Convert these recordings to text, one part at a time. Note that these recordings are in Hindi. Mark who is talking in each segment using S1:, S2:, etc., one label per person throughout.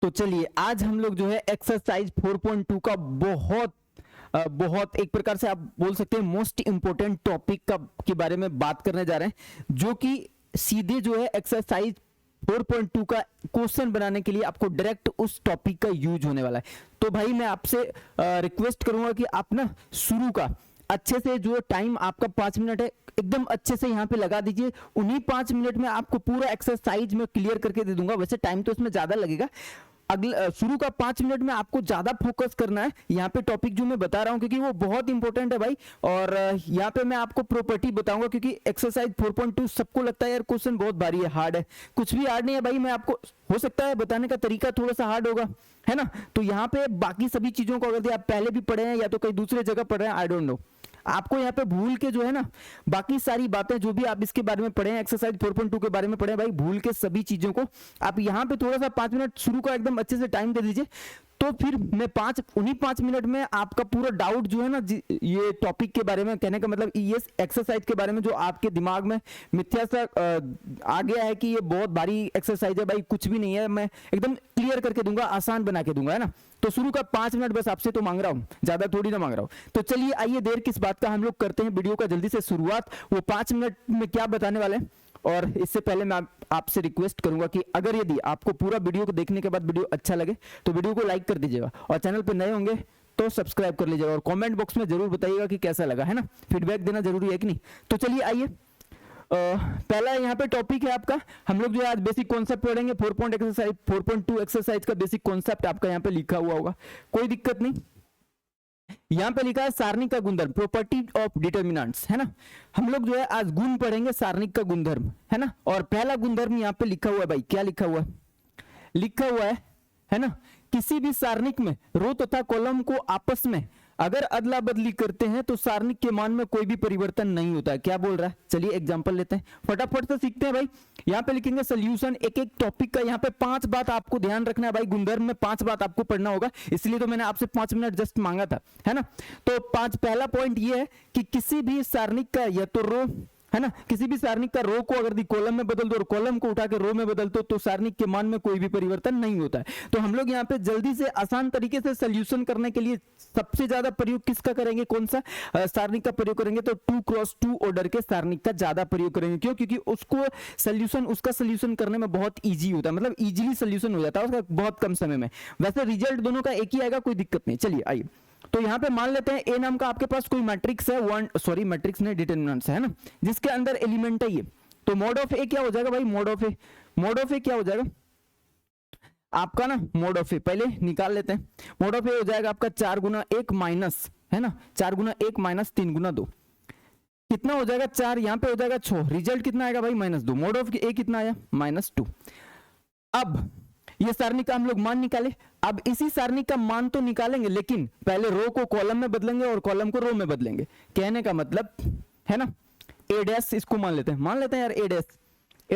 S1: तो चलिए आज हम लोग जो है एक्सरसाइज 4.2 का बहुत एक प्रकार से आप बोल सकते हैं मोस्ट इंपोर्टेंट टॉपिक का के बारे में बात करने जा रहे हैं, जो कि सीधे जो है एक्सरसाइज 4.2 का क्वेश्चन बनाने के लिए आपको डायरेक्ट उस टॉपिक का यूज होने वाला है। तो भाई मैं आपसे रिक्वेस्ट करूंगा कि आप ना शुरू का अच्छे से जो टाइम आपका 5 मिनट है एकदम अच्छे से यहाँ पे लगा दीजिए। उन्हीं 5 मिनट में आपको पूरा एक्सरसाइज में क्लियर करके दे दूंगा। वैसे टाइम तो इसमें ज्यादा लगेगा, अगले शुरू का 5 मिनट में आपको ज्यादा फोकस करना है यहाँ पे टॉपिक जो मैं बता रहा हूँ, क्योंकि वो बहुत इंपॉर्टेंट है भाई। और यहाँ पे मैं आपको प्रॉपर्टी बताऊंगा, क्योंकि एक्सरसाइज 4.2 सबको लगता है यार क्वेश्चन बहुत भारी है, हार्ड है। कुछ भी हार्ड नहीं है भाई, मैं आपको हो सकता है बताने का तरीका थोड़ा सा हार्ड होगा, है ना। तो यहाँ पे बाकी सभी चीजों को अगर आप पहले भी पढ़े हैं या तो कहीं दूसरे जगह पढ़ रहे हैं, आई डोंट नो, आपको यहाँ पे भूल के जो है ना बाकी सारी बातें जो भी आप इसके बारे में पढ़े हैं, एक्सरसाइज 4.2 के बारे में पढ़े हैं भाई, भूल के सभी चीजों को आप यहाँ पे थोड़ा सा 5 मिनट शुरू का एकदम अच्छे से टाइम दे दीजिए। तो फिर मैं उन्हीं 5 मिनट में आपका पूरा डाउट जो है ना ये टॉपिक के बारे में, कहने का मतलब ये एक्सरसाइज के बारे में जो आपके दिमाग में मिथ्या सा आ गया है कि ये बहुत भारी एक्सरसाइज है, भाई कुछ भी नहीं है, मैं एकदम क्लियर करके दूंगा, आसान बना के दूंगा, है ना। तो शुरू का 5 मिनट बस आपसे तो मांग रहा हूं, ज्यादा थोड़ी ना मांग रहा हूं। तो चलिए आइए देर किस बात का, हम लोग करते हैं वीडियो का जल्दी से शुरुआत। वो 5 मिनट में क्या बताने वाले हैं, और इससे पहले मैं आपसे रिक्वेस्ट करूंगा कि अगर यदि आपको पूरा वीडियो को देखने के बाद वीडियो अच्छा लगे तो वीडियो को लाइक कर दीजिएगा, और चैनल पे नए होंगे तो सब्सक्राइब कर लीजिएगा, और कमेंट बॉक्स में जरूर बताइएगा कि कैसा लगा, है ना। फीडबैक देना जरूरी है कि नहीं। तो चलिए आइए, पहला यहाँ पे टॉपिक है आपका, हम लोग जो आज बेसिक कॉन्सेप्ट पढ़ेंगे। 4.2 एक्सरसाइज का बेसिक कॉन्सेप्ट आपका यहाँ पे लिखा हुआ होगा, कोई दिक्कत नहीं। यहाँ पे लिखा है सारणिक का गुणधर्म, प्रॉपर्टी ऑफ डिटर्मिनेंट्स, है ना। हम लोग जो है आज गुण पढ़ेंगे, सारणिक का गुणधर्म, है ना। और पहला गुणधर्म यहाँ पे लिखा हुआ है भाई, क्या लिखा हुआ है, है ना, किसी भी सारणिक में रो तथा कॉलम को आपस में अगर अदला बदली करते हैं तो सारणिक के मान में कोई भी परिवर्तन नहीं होता है। क्या बोल रहा है, चलिए एग्जांपल लेते हैं, फटाफट से सीखते हैं भाई। यहाँ पे लिखेंगे सोल्यूशन, एक एक टॉपिक का यहाँ पे 5 बात आपको ध्यान रखना है भाई। गुणधर्म में 5 बात आपको पढ़ना होगा, इसलिए तो मैंने आपसे 5 मिनट जस्ट मांगा था, है ना। तो पहला पॉइंट ये है कि किसी भी सारणिक का या तो रो, है ना, किसी भी सारणिक का रो को अगर कॉलम में बदल दो और कॉलम को उठा के रो में बदल दो तो सारणिक के मान में कोई भी परिवर्तन नहीं होता है। तो हम लोग यहाँ पे जल्दी से आसान तरीके से सोल्यूशन करने के लिए सबसे ज्यादा प्रयोग किसका करेंगे, कौन सा सारणिक का प्रयोग करेंगे, तो 2x2 ऑर्डर के सारणिक का ज्यादा प्रयोग करेंगे। क्यों, क्योंकि उसका सोल्यूशन करने में बहुत ईजी होता है, मतलब इजीली सोल्यूशन हो जाता है उसका बहुत कम समय में। वैसे रिजल्ट दोनों का एक ही आएगा, कोई दिक्कत नहीं। चलिए आइए, तो यहां पे मान लेते हैं ए नाम का आपके पास कोई मैट्रिक्स है, मैट्रिक्स नहीं डिटरमिनेंट्स है ना, जिसके अंदर एलिमेंट है ये। तो मोड ऑफ ए क्या हो जाएगा भाई, मोड ऑफ ए क्या हो जाएगा आपका ना, मोड ऑफ ए पहले निकाल लेते हैं। मोड ऑफ ए हो जाएगा आपका 4 गुना 1 माइनस, है ना, 4 गुना 1 माइनस 3 गुना 2, कितना हो जाएगा 4, यहाँ पे हो जाएगा 6, रिजल्ट कितना आएगा भाई -2। मोड ऑफ ए कितना आया -2। अब ये सारणी का हम लोग मान निकाले। अब इसी सारणी का मान तो निकालेंगे, लेकिन पहले रो को कॉलम में बदलेंगे और कॉलम को रो में बदलेंगे। कहने का मतलब है ना, ए डैश इसको मान लेते हैं यार, ए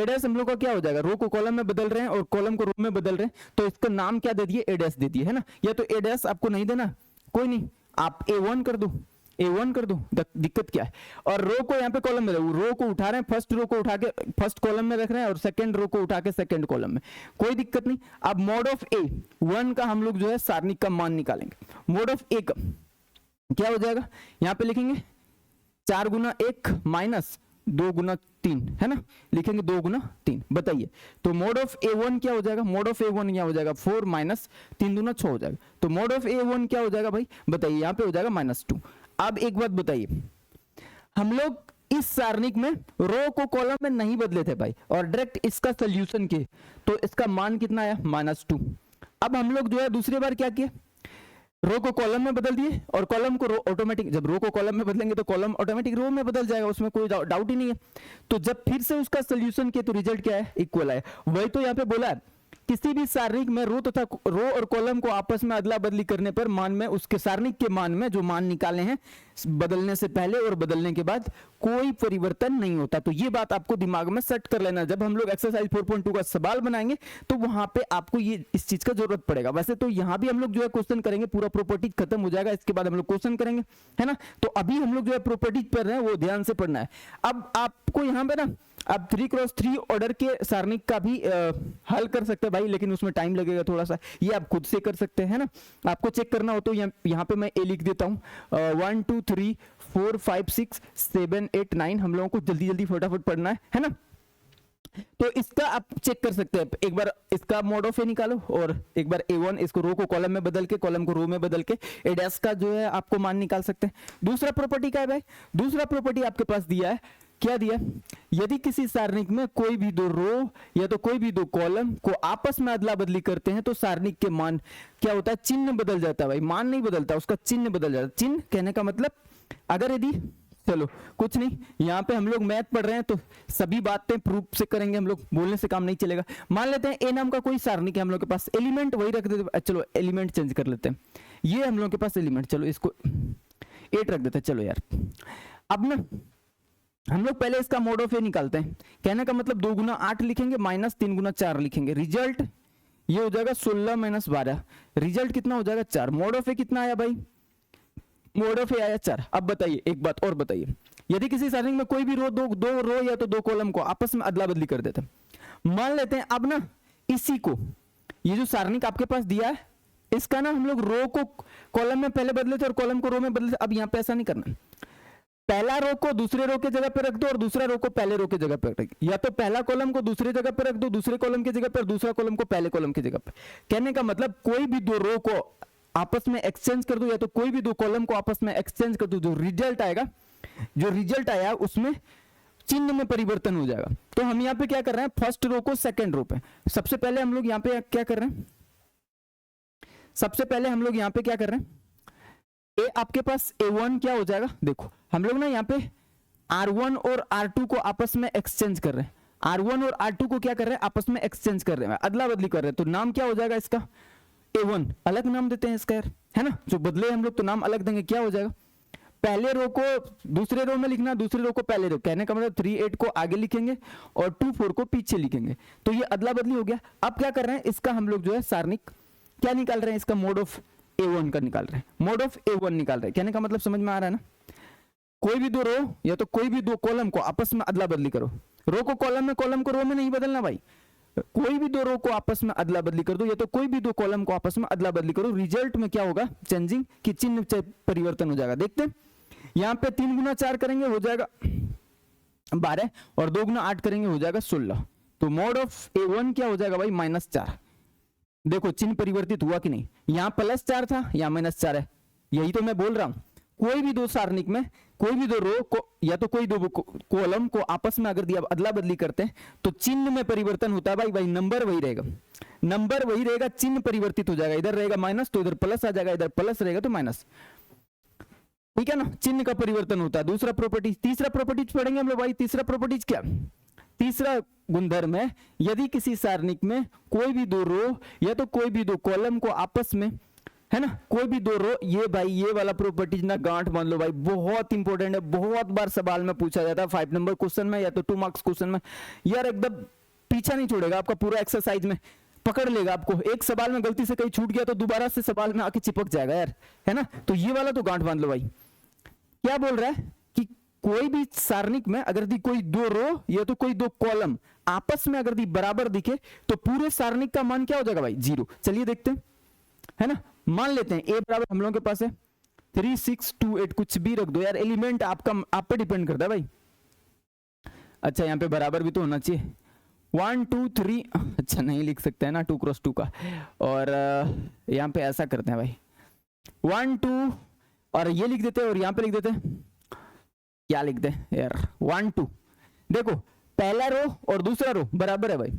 S1: डैश हम लोग का क्या हो जाएगा, रो को कॉलम में बदल रहे हैं और कॉलम को रो में बदल रहे हैं, तो इसका नाम क्या दे दिए, ए डैश दे दिए, है ना। या तो ए डैश आपको नहीं देना, कोई नहीं, आप A1 कर दो, दिक्कत क्या है। और रो को यहाँ पे कॉलम में, रो को उठा रहे हैं, फर्स्ट रो को उठा के फर्स्ट कॉलम में रख रहे हैं और सेकंड रो को उठा के सेकंड कॉलम में, कोई दिक्कत नहीं। अब मोड ऑफ ए 1 का हम लोग जो है सारणिक का मान निकालेंगे। मोड ऑफ ए का क्या हो जाएगा, यहाँ पे लिखेंगे 4 गुना 1 माइनस 2 गुना 3, है ना, लिखेंगे 2 गुना 3। बताइए तो मोड ऑफ A1 क्या हो जाएगा, मोड ऑफ A1 क्या हो जाएगा, 4 माइनस 3 दूना 6 हो जाएगा। तो मोड ऑफ A1 क्या हो जाएगा भाई, बताइए, यहाँ पे हो जाएगा -2। अब एक बात बताइए, हम लोग इस सारणिक में रो को कॉलम में नहीं बदले थे भाई, और डायरेक्ट इसका सोल्यूशन किए, तो इसका मान कितना आया -2। अब हम लोग जो है दूसरी बार क्या किए, रो को कॉलम में बदल दिए और कॉलम को रो ऑटोमेटिक, जब रो को कॉलम में बदलेंगे तो कॉलम ऑटोमेटिक रो में बदल जाएगा, उसमें कोई डाउट ही नहीं है। तो जब फिर से उसका सोल्यूशन किया तो रिजल्ट क्या है, इक्वल है। वही तो यहाँ पे बोला है, किसी भी सारणिक में रो और कॉलम को आपस में अदला बदली करने पर मान में, उसके सारणिक के मान में जो मान निकाले हैं बदलने से पहले और बदलने के बाद कोई परिवर्तन नहीं होता। तो ये बात आपको दिमाग में सेट कर लेना, जब हम लोग एक्सरसाइज 4.2 का सवाल बनाएंगे तो वहां पे आपको ये इस चीज का जरूरत पड़ेगा। वैसे तो यहाँ भी हम लोग जो है क्वेश्चन करेंगे, पूरा प्रॉपर्टी खत्म हो जाएगा, इसके बाद हम लोग क्वेश्चन करेंगे, है ना। तो अभी हम लोग जो है प्रॉपर्टीज पढ़ रहे हैं, वो ध्यान से पढ़ना है। अब आपको यहाँ पे ना आप 3x3 ऑर्डर के सारणिक का भी हल कर सकते हैं भाई, लेकिन उसमें टाइम लगेगा थोड़ा सा, ये आप खुद से कर सकते हैं ना। आपको चेक करना हो तो यहाँ पे मैं ए लिख देता हूँ, 1 2 3 4 5 6 7 8 9, हम लोगों को जल्दी जल्दी फटाफट पढ़ना है ना। तो इसका आप चेक कर सकते हैं, एक बार इसका मोड ऑफ ए निकालो और एक बार A1, इसको रो को कॉलम में बदल के, कॉलम को रो में बदल के ए डैश का जो है आपको मान निकाल सकते हैं। दूसरा प्रॉपर्टी क्या है भाई, दूसरा प्रॉपर्टी आपके पास दिया है, क्या दिया, यदि किसी सारणिक में कोई भी दो रो या तो कोई भी दो कॉलम को आपस में अदला बदली करते हैं तो सारणिक के मान क्या होता है, चिन्ह बदल जाता है भाई, मान नहीं बदलता, उसका चिन्ह बदल जाता है। चिन्ह कहने का मतलब, अगर यदि, चलो कुछ नहीं, यहाँ पे हम लोग मैथ पढ़ रहे हैं तो सभी बातें प्रूफ से करेंगे हम लोग, बोलने से काम नहीं चलेगा। मान लेते हैं ए नाम का कोई सारणिक है हम लोग के पास, एलिमेंट वही रख देते, चलो एलिमेंट चेंज कर लेते हैं, ये हम लोग के पास एलिमेंट, चलो इसको 8 रख देते हैं। चलो यार, अब ना हम लोग पहले इसका मोड ऑफ ए निकालते हैं, कहने का मतलब 2 गुना 8 लिखेंगे माइनस 3 गुना 4 लिखेंगे, रिजल्ट ये हो जाएगा 16 माइनस 12, रिजल्ट कितना हो जाएगा 4। मोड ऑफ ए कितना आया भाई, मोड ऑफ ए आया 4। अब बताइए एक बात और बताइए, यदि किसी सारणिक में कोई भी रो दो रो या तो 2 कॉलम को आपस में अदला बदली कर देते हैं, मान लेते हैं अब ना इसी को, ये जो सारणिक आपके पास दिया है इसका ना हम लोग रो को कॉलम में पहले बदले थे और कॉलम को रो में बदले थे। अब यहाँ पे ऐसा नहीं करना, पहला रो को दूसरे रो के जगह पे रख दो और दूसरा रो को पहले रो के जगह पे रख, या तो पहला कॉलम को दूसरे जगह पे रख दो, दूसरे कॉलम की जगह पे, और दूसरा कॉलम को पहले कॉलम की जगह पे। कहने का मतलब कोई भी 2 रो को आपस में एक्सचेंज कर दो या तो कोई भी 2 कॉलम को आपस में एक्सचेंज कर दो, जो रिजल्ट आएगा, जो रिजल्ट आया उसमें चिन्ह में परिवर्तन हो जाएगा। तो हम यहाँ पे क्या कर रहे हैं, फर्स्ट रो को सेकंड रो पे, सबसे पहले हम लोग यहाँ पे क्या कर रहे हैं, सबसे पहले हम लोग यहाँ पे क्या कर रहे हैं, ए आपके पास A1 क्या हो जाएगा, देखो हम लोग ना यहाँ पे R1 और R2 को आपस में एक्सचेंज कर रहे हैं, R1 और R2 को क्या कर रहे हैं, आपस में एक्सचेंज कर रहे हैं, अदला बदली कर रहे हैं, तो नाम क्या हो जाएगा इसका, A1, अलग नाम देते हैं इसका यार, है ना, जो बदले हम लोग तो नाम अलग देंगे, क्या हो जाएगा, पहले रो को दूसरे रो में लिखना, दूसरे रो को पहले रो, कहने का मतलब 3 8 को आगे लिखेंगे और 2 4 को पीछे लिखेंगे, तो ये अदला बदली हो गया। अब क्या कर रहे हैं, इसका हम लोग जो है सारणिक क्या निकाल रहे हैं, इसका मोड ऑफ A1 का निकाल रहे हैं, मोड ऑफ A1 निकाल रहे हैं, कहने का मतलब समझ में आ रहा है ना। कोई भी 2 रो या तो कोई भी 2 कॉलम को आपस में अदला बदली करो, रो को कॉलम में, कॉलम को रो में नहीं बदलना भाई, कोई भी 2 रो को आपस में अदला बदली कर दो या तो कोई भी 2 कॉलम को आपस में अदला बदली करो, रिजल्ट में क्या होगा, चेंजिंग की चिन्ह परिवर्तन हो जाएगा। देखते हैं यहाँ पे 3 गुना 4 करेंगे हो जाएगा 12 और 2 गुना 8 करेंगे हो जाएगा 16, तो मोड ऑफ A1 क्या हो जाएगा भाई, -4। देखो चिन्ह परिवर्तित हुआ कि नहीं, यहाँ +4 था, यहाँ -4 है, यही तो मैं बोल रहा हूं, कोई भी 2 सारणिक में कोई भी 2 रो को या तो कोई 2 कॉलम को आपस में अगर दिया अदला बदली करते हैं तो चिन्ह में परिवर्तन होता है भाई, नंबर वही रहेगा, नंबर वही रहेगा, चिन्ह परिवर्तित हो जाएगा, इधर रहेगा माइनस तो इधर प्लस आ जाएगा, इधर प्लस रहेगा तो माइनस, ठीक है ना, चिन्ह का परिवर्तन होता है। दूसरा प्रॉपर्टी, तीसरा प्रॉपर्टी पढ़ेंगे हम लोग भाई, तीसरा प्रॉपर्टी क्या, तीसरा गुणधर्म है, यदि किसी सारणिक में कोई भी 2 रो या तो कोई भी 2 कॉलम को आपस में, है ना, कोई भी 2 रो, ये भाई ये वाला प्रॉपर्टी ना गांठ मान लो भाई, बहुत इंपॉर्टेंट है, बहुत बार सवाल में पूछा जाता है, 5 नंबर क्वेश्चन में या तो 2 मार्क्स क्वेश्चन में, यार एकदम पीछा नहीं छोड़ेगा आपका, पूरा एक्सरसाइज में पकड़ लेगा आपको, एक सवाल में गलती से कहीं छूट गया तो दोबारा से सवाल में आके चिपक जाएगा यार, है ना, तो ये वाला तो गांठ बांध लो भाई। क्या बोल रहा है कि कोई भी सारणिक में अगर दी कोई 2 रो या तो कोई 2 कॉलम आपस में अगर दी बराबर दिखे तो पूरे सारणिक का मान क्या हो जाएगा भाई, 0। चलिए देखते हैं, है ना, मान लेते हैं ए बराबर हम लोगों के पास है 3 6 2 8, कुछ भी रख दो यार, एलिमेंट आपका आप पे डिपेंड करता है भाई। अच्छा यहाँ पे बराबर भी तो होना चाहिए, 1 2 3, अच्छा नहीं लिख सकते हैं ना 2x2 का, और यहाँ पे ऐसा करते हैं भाई 1 2 और ये लिख देते हैं और यहाँ पे लिख देते हैं, क्या लिख दे यार 1 2, देखो पहला रो और दूसरा रो बराबर है भाई,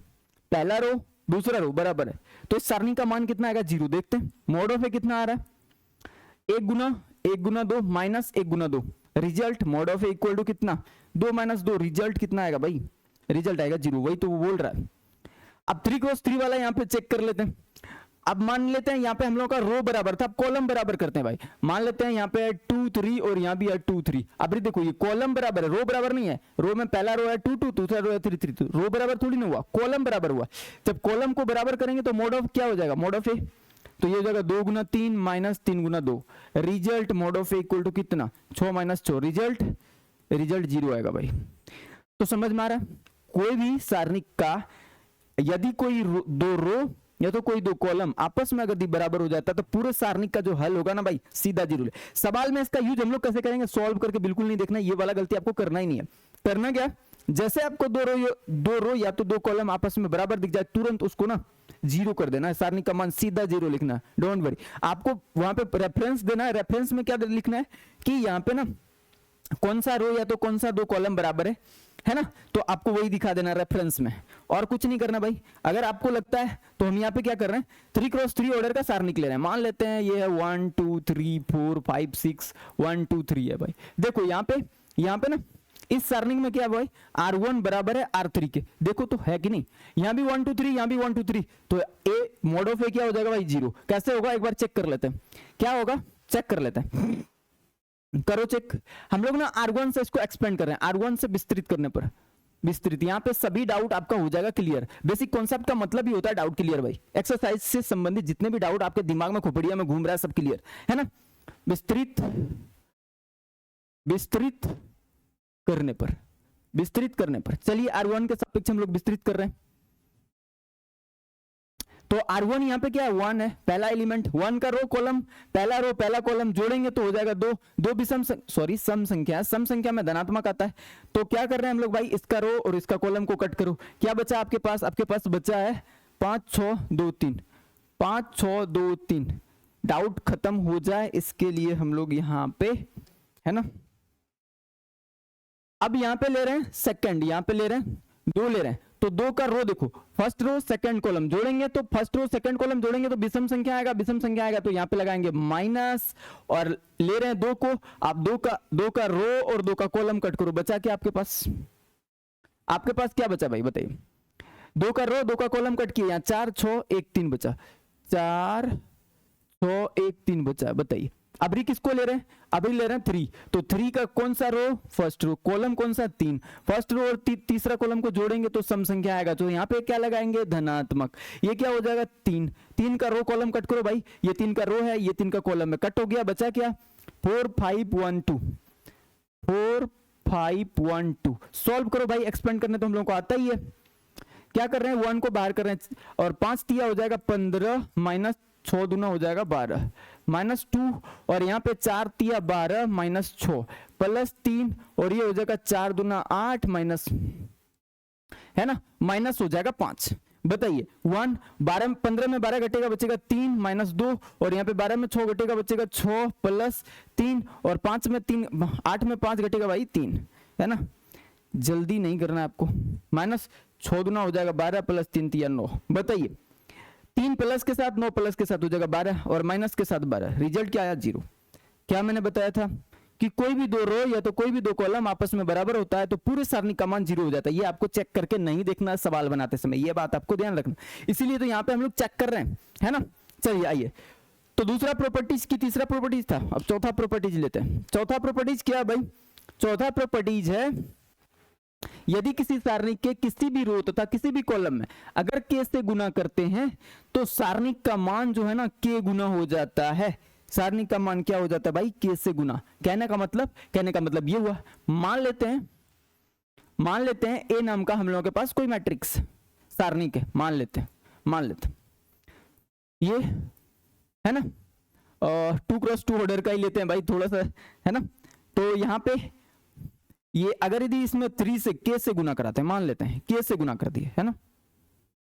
S1: पहला रो दूसरा रो बराबर है, तो इस सारणी का मान कितना आएगा, 0। देखते हैं मोड ऑफ ए कितना आ रहा है, 1 गुना 2 माइनस 1 गुना 2, result mod of A equal to कितना, 2 माइनस 2, रिजल्ट कितना आएगा भाई, रिजल्ट आएगा 0, वही तो वो बोल रहा है। अब 3x3 वाला यहाँ पे चेक कर लेते हैं, अब मान लेते हैं यहाँ पे हम लोग का रो बराबर था, अब कॉलम बराबर करते हैं भाई, मान लेते हैं यहाँ पे 2 3 और यहाँ भी है 2 3, अब देखो ये कॉलम बराबर है, रो बराबर नहीं है, रो में पहला रो है 2 2, दूसरा रो है 3 3, तो रो बराबर थोड़ी ना हुआ, कॉलम बराबर हुआ। जब कॉलम को बराबर करेंगे तो मोड ऑफ क्या हो जाएगा, मोड ऑफ ए, तो ये हो जाएगा 2 गुना 3 माइनस 3 गुना 2, result mod of A equal to कितना, 6 माइनस 6, रिजल्ट 0 आएगा भाई। तो समझ में आ रहा है, कोई भी सारणिक का यदि कोई दो रो या तो कोई दो कॉलम आपस में अगर बराबर हो जाता है तो पूरे सारणिक का जो हल होगा ना भाई सीधा जीरो। सवाल में इसका यूज हम लोग कैसे करेंगे, सॉल्व करके बिल्कुल नहीं देखना, ये वाला गलती आपको करना ही नहीं है। करना क्या, जैसे आपको दो रो या तो दो कॉलम आपस में बराबर दिख जाए तुरंत उसको ना जीरो कर देना है, सारणी का मान सीधा जीरो लिखना है, डोंट वरी। आपको वहां पे रेफरेंस देना है, रेफरेंस में क्या लिखना है कि यहाँ पे ना कौन सा रो या तो कौन सा दो कॉलम बराबर है ना, तो आपको वही दिखा देना रेफरेंस में, और कुछ नहीं करना भाई। अगर आपको लगता है तो हम यहाँ पे क्या कर रहे हैं 3x3 ऑर्डर का सारणिक ले रहे हैं, मान लेते हैं ये है 1 2 3 4 5 6 1 2 3 है भाई। देखो यहाँ पे ना इस सारणिक में क्या भाई R1 बराबर है R3 के, देखो तो है कि नहीं, यहाँ भी 1 2 3 यहाँ भी 1 2 3, तो ए मोड ऑफ ए क्या हो जाएगा भाई जीरो। कैसे होगा एक बार चेक कर लेते हैं, क्या होगा चेक कर लेते हैं, करो चेक। हम लोग ना R1 से इसको एक्सपेंड कर रहे हैं, R1 से विस्तृत करने पर विस्तृत, यहाँ पे सभी डाउट आपका हो जाएगा क्लियर। बेसिक कॉन्सेप्ट का मतलब ही होता है डाउट क्लियर भाई, एक्सरसाइज से संबंधित जितने भी डाउट आपके दिमाग में खोपड़िया में घूम रहा है सब क्लियर है ना। विस्तृत करने पर चलिए R1 के सापेक्ष हम लोग विस्तृत कर रहे हैं, तो R1 यहाँ पे क्या है 1 है, पहला एलिमेंट 1 का रो कॉलम, पहला कॉलम जोड़ेंगे तो हो जाएगा दो भी सम संख्या में धनात्मक आता है। तो क्या कर रहे हैं हम लोग भाई, इसका रो और इसका कॉलम को कट करो, क्या बचा आपके पास बचा है 5 6 2 3, 5 6 2 3, डाउट खत्म हो जाए इसके लिए हम लोग यहाँ पे है ना, अब यहाँ पे ले रहे हैं सेकंड, यहाँ पे ले रहे हैं 2 ले रहे हैं, तो 2 का रो देखो फर्स्ट रो सेकंड कॉलम जोड़ेंगे तो फर्स्ट रो सेकंड कॉलम जोड़ेंगे तो विषम संख्या आएगा, तो यहाँ पे लगाएंगे माइनस, और ले रहे हैं 2 को, आप 2 का रो और 2 का कॉलम कट करो, बचा क्या आपके पास क्या बचा भाई बताइए, 2 का रो 2 का कॉलम कट किया, यहाँ 4 6 1 3 बचा, 4 6 1 3 बचा, बताइए अभी किसको ले रहे हैं, अभी ले रहे हैं 3, तो 3 का कौन सा रो फर्स्ट रो, कॉलम कौन सा 3, फर्स्ट रो और तीसरा कॉलम को जोड़ेंगे तो सम संख्या आएगा, तो यहाँ पे क्या लगाएंगे धनात्मक, ये क्या हो जाएगा 3 का रो कॉलम कट करो भाई, ये 3 का रो है ये 3 का कॉलम है, कट हो गया, बचा क्या 4 5 1 2, 4 5 1 2, सॉल्व करो भाई, एक्सपेंड करने तो हम लोग को आता ही है, क्या कर रहे हैं 1 को बाहर कर रहे हैं, और 5 तिया हो जाएगा 15 माइनस 6 दूना हो जाएगा 12 माइनस 2, और यहाँ पे 4 तिया 12 माइनस 6 प्लस 3, और ये हो जाएगा 4 दूना 8 माइनस है ना, माइनस हो जाएगा 5, बताइए 1 12 15 में 12 घटेगा बचेगा 3 माइनस 2, और यहाँ पे 12 में 6 घटेगा बचेगा 6 प्लस 3, और 5 में 3 8 में 5 घटेगा भाई 3 है ना, जल्दी नहीं करना है आपको, माइनस 6 दूना हो जाएगा 12 प्लस 3 तिया 9, बताइए 3 प्लस के साथ 9 प्लस के साथ हो जाएगा 12 और माइनस के साथ 12, रिजल्ट क्या आया 0। क्या मैंने बताया था कि कोई भी 2 रो या तो कोई भी 2 कॉलम आपस में बराबर होता है तो पूरे सारणी का मान 0 हो जाता है, ये आपको चेक करके नहीं देखना सवाल बनाते समय, ये बात आपको ध्यान रखना, इसीलिए तो यहाँ पे हम लोग चेक कर रहे हैं है ना। चलिए आइए, तो दूसरा प्रॉपर्टीज की तीसरा प्रॉपर्टीज था, अब चौथा प्रॉपर्टीज लेते हैं। चौथा प्रॉपर्टीज क्या है भाई, चौथा प्रॉपर्टीज है यदि किसी सारणी के किसी भी रो तथा किसी भी कॉलम में अगर k से गुना करते हैं तो सारणी का मान जो है ना k गुना हो जाता है, सारणी का मान क्या हो जाता है भाई k से गुना। कहने का मतलब ये हुआ, मान लेते हैं a नाम का हम लोगों के पास कोई मैट्रिक्स सारणी के, मान लेते हैं ये है ना, 2x2 ऑर्डर का ही लेते हैं भाई थोड़ा सा है ना, तो यहाँ पे ये अगर यदि इसमें 3 से k से गुना कराते हैं, मान लेते हैं k से गुना कर दिए है ना,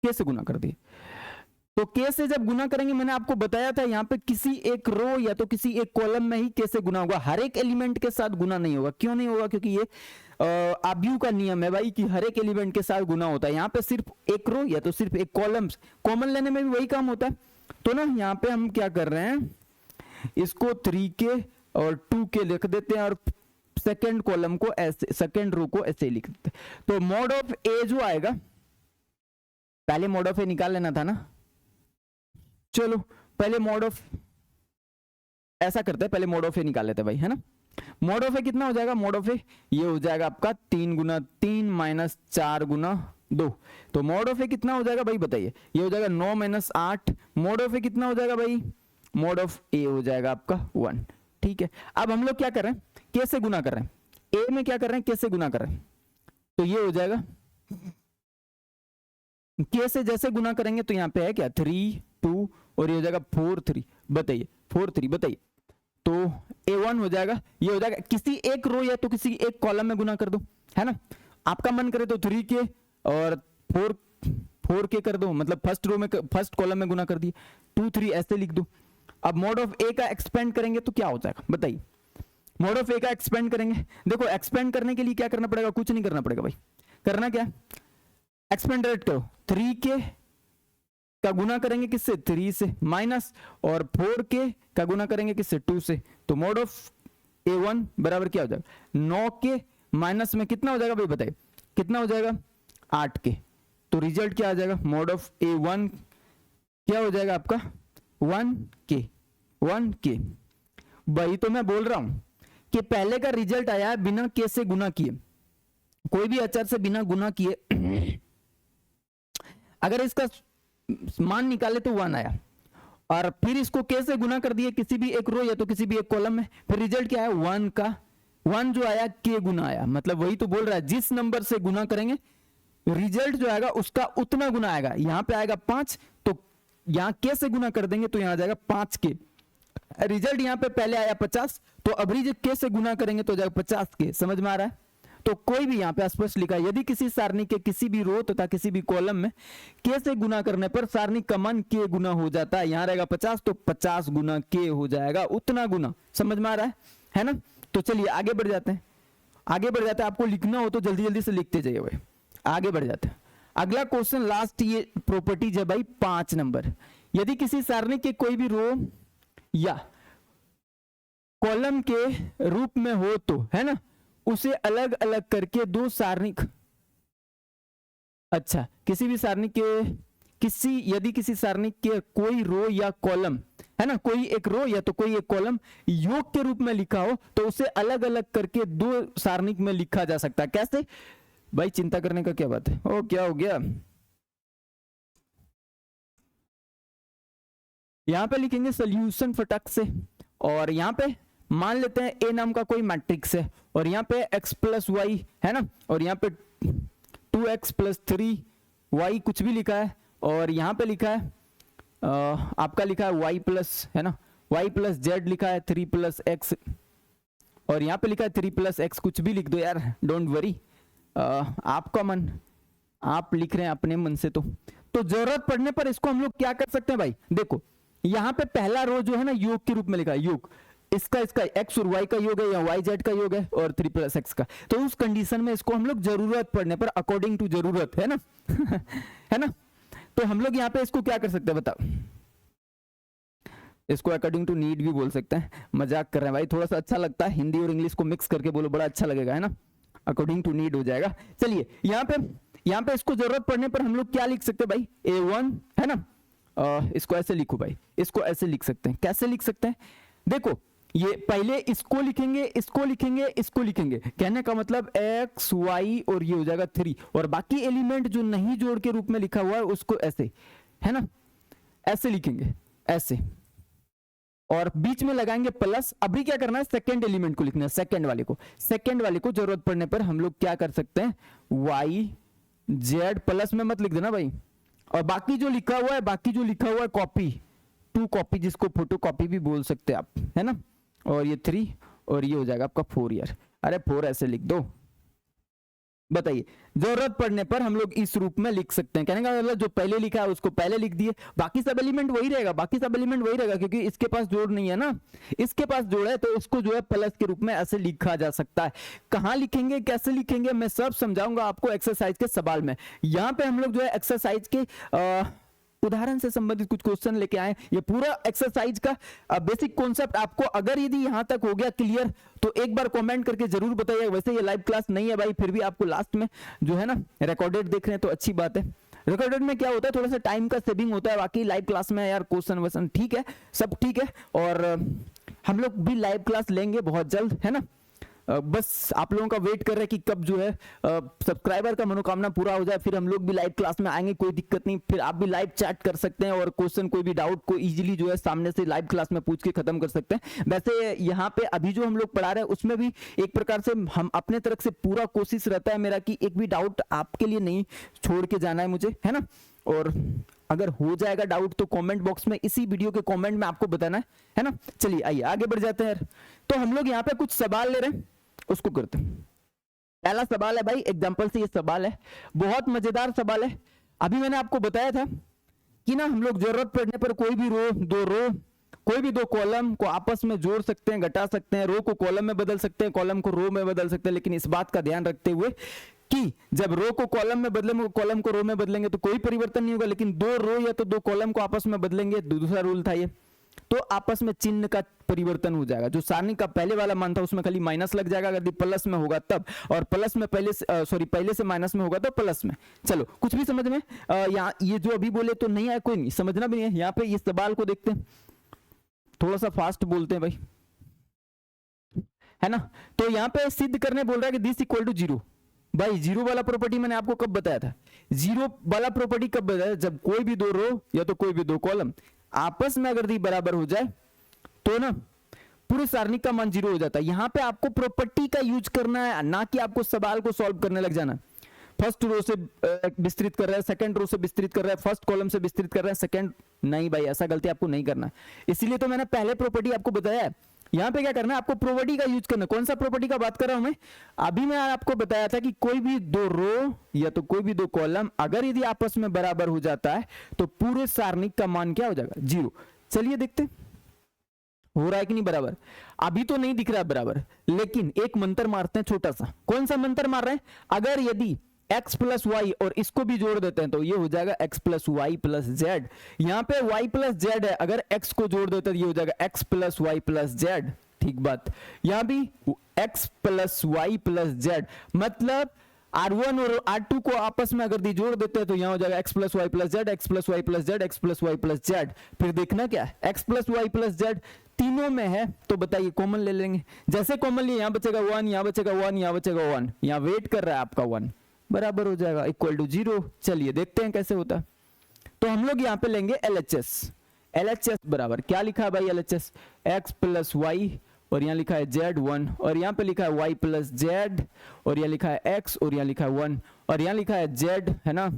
S1: k से गुना कर दिए, तो k से जब गुना करेंगे मैंने आपको बताया था यहाँ पे किसी एक रो या तो किसी एक कॉलम में ही k से गुना होगा, हर एक एलिमेंट के साथ गुना नहीं होगा। क्यों नहीं होगा, क्योंकि ये आब्यू का नियम है भाई कि हर एक एलिमेंट के साथ गुना होता है, यहाँ पे सिर्फ एक रो या तो सिर्फ एक कॉलम, कॉमन लेने में भी वही काम होता है। तो ना यहाँ पे हम क्या कर रहे हैं, इसको 3k और 2k लिख देते हैं और सेकेंड कॉलम को ऐसे, सेकेंड रो को ऐसे लिख देते। तो मॉड ऑफ ए जो आएगा, पहले मॉड ऑफ ए निकाल लेना था ना, चलो पहले मॉड ऑफ ऐसा करते हैं, पहले मॉड ऑफ ए निकाल लेते हैं भाई है ना। मॉड ऑफ ए कितना हो जाएगा, मॉड ऑफ ए ये हो जाएगा आपका 3 गुना 3 माइनस 4 गुना 2, तो मॉड ऑफ ए कितना हो जाएगा भाई बताइए, ये हो जाएगा 9 माइनस 8, मॉड ऑफ ए कितना हो जाएगा भाई, मॉड ऑफ ए हो जाएगा आपका 1। ठीक है, अब हम लोग क्या कर रहे हैं, k से गुना कर रहे हैं, a में क्या कर रहे हैं, k से गुना कर रहे हैं, तो ये हो जाएगा के से जैसे गुना करेंगे तो यहाँ पे है क्या 3 2 और ये हो जाएगा 4 3, बताइए 4 3, बताइए। तो A1 हो जाएगा, ये हो जाएगा किसी एक रो या तो किसी एक कॉलम में गुना कर दो, है ना। आपका मन करे तो 3 के और 4 के कर दो, मतलब फर्स्ट रो में फर्स्ट कॉलम में गुना कर दिए, 2 3 ऐसे लिख दो। अब मॉड ऑफ ए का एक्सपेंड करेंगे तो क्या हो जाएगा, बताइए। मॉड ऑफ ए का एक्सपेंड करेंगे, देखो एक्सपेंड करने के लिए क्या करना पड़ेगा, कुछ नहीं करना पड़ेगा भाई। करना क्या, एक्सपेंड डायरेक्ट करो, 3 के का गुना करेंगे किससे 3 से, माइनस, और 4 के का गुना करेंगे किससे 2 से। तो मॉड ऑफ A1 बराबर क्या हो जाएगा 9 के माइनस में कितना हो जाएगा भाई, बताइए कितना हो जाएगा 8 के। तो रिजल्ट क्या आ जाएगा, मॉड ऑफ A1 क्या हो जाएगा आपका 1 के, 1 के। वही तो मैं बोल रहा हूं कि पहले का रिजल्ट आया है बिना के से गुना किए, कोई भी अचर से बिना गुना किए अगर इसका मान निकाले तो 1 आया, और फिर इसको के से गुना कर दिए किसी भी एक रो या तो किसी भी एक कॉलम में, फिर रिजल्ट क्या है 1 का 1 जो आया के गुना आया। मतलब वही तो बोल रहा है जिस नंबर से गुना करेंगे रिजल्ट जो आएगा उसका उतना गुना आएगा। यहां पे आएगा 5 तो यहां के से गुना कर देंगे तो यहां आ जाएगा 5 के। रिजल्ट यहां पे पहले आया 50 तो अब के से गुना करेंगे तो जाएगा 50 के। समझ में आ रहा है। तो कोई भी यहां पे स्पष्ट लिखा है यदि किसी सारणी के किसी भी रो तथा किसी भी कॉलम में के से गुना करने पर सारणी का मान के गुना हो जाता है। यहां रहेगा 50 तो 50 गुना के हो जाएगा, उतना गुना। समझ में आ रहा है ना। तो चलिए आगे बढ़ जाते हैं, आगे बढ़ जाते हैं। आपको लिखना हो तो जल्दी जल्दी से लिखते जाइए भाई, आगे बढ़ जाते हैं। अगला क्वेश्चन लास्ट, ये प्रॉपर्टीज है भाई 5 नंबर। यदि किसी सारणी के कोई भी रो या कॉलम के रूप में हो तो, है ना, उसे अलग अलग करके दो सारणी, अच्छा किसी भी सारणी के यदि किसी सारणी के कोई रो या कॉलम, है ना, कोई एक रो या तो कोई एक कॉलम योग के रूप में लिखा हो तो उसे अलग अलग करके दो सारणी में लिखा जा सकता है। कैसे भाई, चिंता करने का क्या बात है। ओ क्या हो गया, यहां पे लिखेंगे सोल्यूशन फटक से, और यहां पे मान लेते हैं ए नाम का कोई मैट्रिक्स है और यहाँ पे x प्लस वाई है ना, और यहाँ पे 2x प्लस 3y कुछ भी लिखा है, और यहाँ पे लिखा है आपका लिखा है y प्लस, है ना, y प्लस जेड लिखा है 3 प्लस एक्स, और यहाँ पे लिखा है 3 प्लस एक्स। कुछ भी लिख दो यार, डोंट वरी, आपका मन, आप लिख रहे हैं अपने मन से। तो जरूरत पड़ने पर इसको हम लोग क्या कर सकते हैं भाई, देखो यहाँ पे पहला रो जो है ना योग के रूप में लिखा है, योग इसका x और y का योग है या y z का योग है और 3 प्लस एक्स का। तो उस कंडीशन में इसको हम लोग जरूरत पड़ने पर अकॉर्डिंग टू जरूरत, है ना है ना, तो हम लोग यहाँ पे इसको क्या कर सकते हैं बताओ, इसको अकॉर्डिंग टू नीड भी बोल सकते हैं। मजाक कर रहे हैं भाई, थोड़ा सा अच्छा लगता है, हिंदी और इंग्लिश को मिक्स करके बोलो, बड़ा अच्छा लगेगा, है ना। अकॉर्डिंग टू नीड हो जाएगा। चलिए यहाँ पे इसको जरूरत पड़ने पर हम लोग क्या लिख सकते हैं भाई, A1 है ना, इसको ऐसे लिखो भाई, इसको ऐसे लिख सकते हैं। कैसे लिख सकते हैं, देखो ये पहले इसको लिखेंगे, इसको लिखेंगे, इसको लिखेंगे, कहने का मतलब x y और ये हो जाएगा 3, और बाकी एलिमेंट जो नहीं जोड़ के रूप में लिखा हुआ है उसको ऐसे, है ना, ऐसे लिखेंगे ऐसे, और बीच में लगाएंगे प्लस। अभी क्या करना है, सेकंड एलिमेंट को लिखना है, सेकंड वाले को जरूरत पड़ने पर हम लोग क्या कर सकते हैं, y z प्लस में मत लिख देना भाई, और बाकी जो लिखा हुआ है कॉपी, 2 कॉपी, जिसको फोटो कॉपी भी बोल सकते हैं आप, है ना, और ये 3 और ये हो जाएगा आपका 4 यार, अरे 4 ऐसे लिख दो। बताइए, जरूरत पड़ने पर हम लोग इस रूप में लिख सकते हैं। कहने का मतलब जो पहले लिखा है उसको पहले लिख दिए, बाकी सब एलिमेंट वही रहेगा, क्योंकि इसके पास जोड़ नहीं है ना, इसके पास जोड़ है तो उसको जो है प्लस के रूप में ऐसे लिखा जा सकता है। कहां लिखेंगे, कैसे लिखेंगे, मैं सब समझाऊंगा आपको एक्सरसाइज के सवाल में। यहां पे हम लोग जो है एक्सरसाइज के उदाहरण से संबंधित कुछ क्वेश्चन लेके आए। ये पूरा एक्सरसाइज का बेसिक कॉन्सेप्ट आपको अगर यदि यहां तक हो गया क्लियर तो एक बार कमेंट करके जरूर बताइए। वैसे ये लाइव क्लास नहीं है भाई, फिर भी आपको लास्ट में जो है ना रिकॉर्डेड देख रहे हैं तो अच्छी बात है। रिकॉर्डेड में क्या होता है, थोड़ा सा टाइम का सेविंग होता है, बाकी लाइव क्लास में यार क्वेश्चन वैसन ठीक है, सब ठीक है, और हम लोग भी लाइव क्लास लेंगे बहुत जल्द, है ना। बस आप लोगों का वेट कर रहे हैं कि कब जो है सब्सक्राइबर का मनोकामना पूरा हो जाए, फिर हम लोग भी लाइव क्लास में आएंगे, कोई दिक्कत नहीं, फिर आप भी लाइव चैट कर सकते हैं और क्वेश्चन कोई भी डाउट को इजीली जो है सामने से लाइव क्लास में पूछ के खत्म कर सकते हैं। वैसे यहाँ पे अभी जो हम लोग पढ़ा रहे हैं उसमें भी एक प्रकार से हम अपने तरफ से पूरा कोशिश रहता है मेरा कि एक भी डाउट आपके लिए नहीं छोड़ के जाना है मुझे, है ना। और अगर हो जाएगा डाउट तो कमेंट बॉक्स में, इसी वीडियो के कमेंट में आपको बताना है ना। चलिए आइए आगे बढ़ जाते हैं। तो हम लोग यहाँ पे कुछ सवाल ले रहे हैं, उसको करते हैं। पहला सवाल है भाई, एग्जांपल से ये सवाल है, बहुत मजेदार सवाल है। अभी मैंने आपको बताया था कि ना हम लोग जरूरत पड़ने पर कोई भी कोई भी दो कॉलम को आपस में जोड़ सकते हैं, घटा सकते हैं, रो को कॉलम में बदल सकते हैं, कॉलम को रो में बदल सकते हैं। लेकिन इस बात का ध्यान रखते हुए कि जब रो को कॉलम में बदलेंगे, कॉलम को रो में बदलेंगे तो कोई परिवर्तन नहीं होगा, लेकिन दो रो या तो दो कॉलम को आपस में बदलेंगे, दूसरा रूल था ये, तो आपस में चिन्ह का परिवर्तन हो जाएगा। जो सारणी का पहले वाला मान था उसमें खाली माइनस लग जाएगा अगर प्लस में होगा तब, और प्लस में पहले से माइनस में होगा तो प्लस में। चलो कुछ भी समझ में यहाँ ये जो अभी बोले तो नहीं आया, कोई नहीं, समझना भी नहीं है। यहाँ पे इस सवाल को देखते हैं, थोड़ा सा फास्ट बोलते हैं भाई, है ना। तो यहाँ पे सिद्ध करने बोल रहा है कि दिस इक्वल टू जीरो। भाई जीरो वाला प्रॉपर्टी मैंने आपको कब बताया था? जीरो वाला प्रॉपर्टी कब बताया? जब कोई भी दो रो या तो कोई भी दो कॉलम आपस में अगर दी बराबर हो जाए तो ना पूरी सारणी का मान जीरो हो जाता है। यहां पे आपको प्रॉपर्टी का यूज करना है, ना कि आपको सवाल को सॉल्व करने लग जाना। फर्स्ट रो से विस्तृत कर रहा है, सेकंड रो से विस्तृत कर रहा है, फर्स्ट कॉलम से विस्तृत कर रहा है, सेकंड नहीं भाई, ऐसा गलती आपको नहीं करना। इसीलिए तो मैंने पहले प्रॉपर्टी आपको बताया है। यहाँ पे क्या करना है, आपको प्रॉपर्टी का यूज करना। कौन सा प्रॉपर्टी का बात कर रहा हूं मैं? अभी मैं आपको बताया था कि कोई भी दो रो या तो कोई भी दो कॉलम अगर यदि आपस में बराबर हो जाता है तो पूरे सारणी का मान क्या हो जाएगा? जीरो। चलिए देखते हैं हो रहा है कि नहीं बराबर। अभी तो नहीं दिख रहा है बराबर, लेकिन एक मंत्र मारते हैं छोटा सा। कौन सा मंत्र मार रहे हैं? अगर यदि x प्लस वाई और इसको भी जोड़ देते हैं तो ये हो जाएगा x plus Y plus Z. यहां पे y प्लस जेड है, अगर x को जोड़ देते हैं तो ये हो जाएगा x plus Y plus Z. ठीक बात, यहां भी x plus Y plus Z, मतलब R1 और R2 को आपस में अगर जोड़ देते हैं तो यहां हो जाएगा x plus Y plus Z, x plus Y plus Z, x plus Y plus Z. फिर देखना क्या है, x plus Y plus Z तीनों में है तो बताइए कॉमन ले लेंगे। जैसे कॉमन लिए यहां बचेगा 1, यहां बचेगा 1, यहां बचेगा 1, यहां वेट कर रहा है आपका 1, बराबर हो जाएगा इक्वल टू जीरो। चलिए देखते हैं कैसे होता है। तो हम लोग यहाँ पे लेंगे LHS। LHS बराबर क्या लिखा है भाई? LHS x प्लस वाई और यहाँ लिखा है Z1, और यहाँ पे लिखा है y प्लस जेड, और यहाँ लिखा है x, और यहाँ लिखा है 1, और यहाँ लिखा है z, है ना।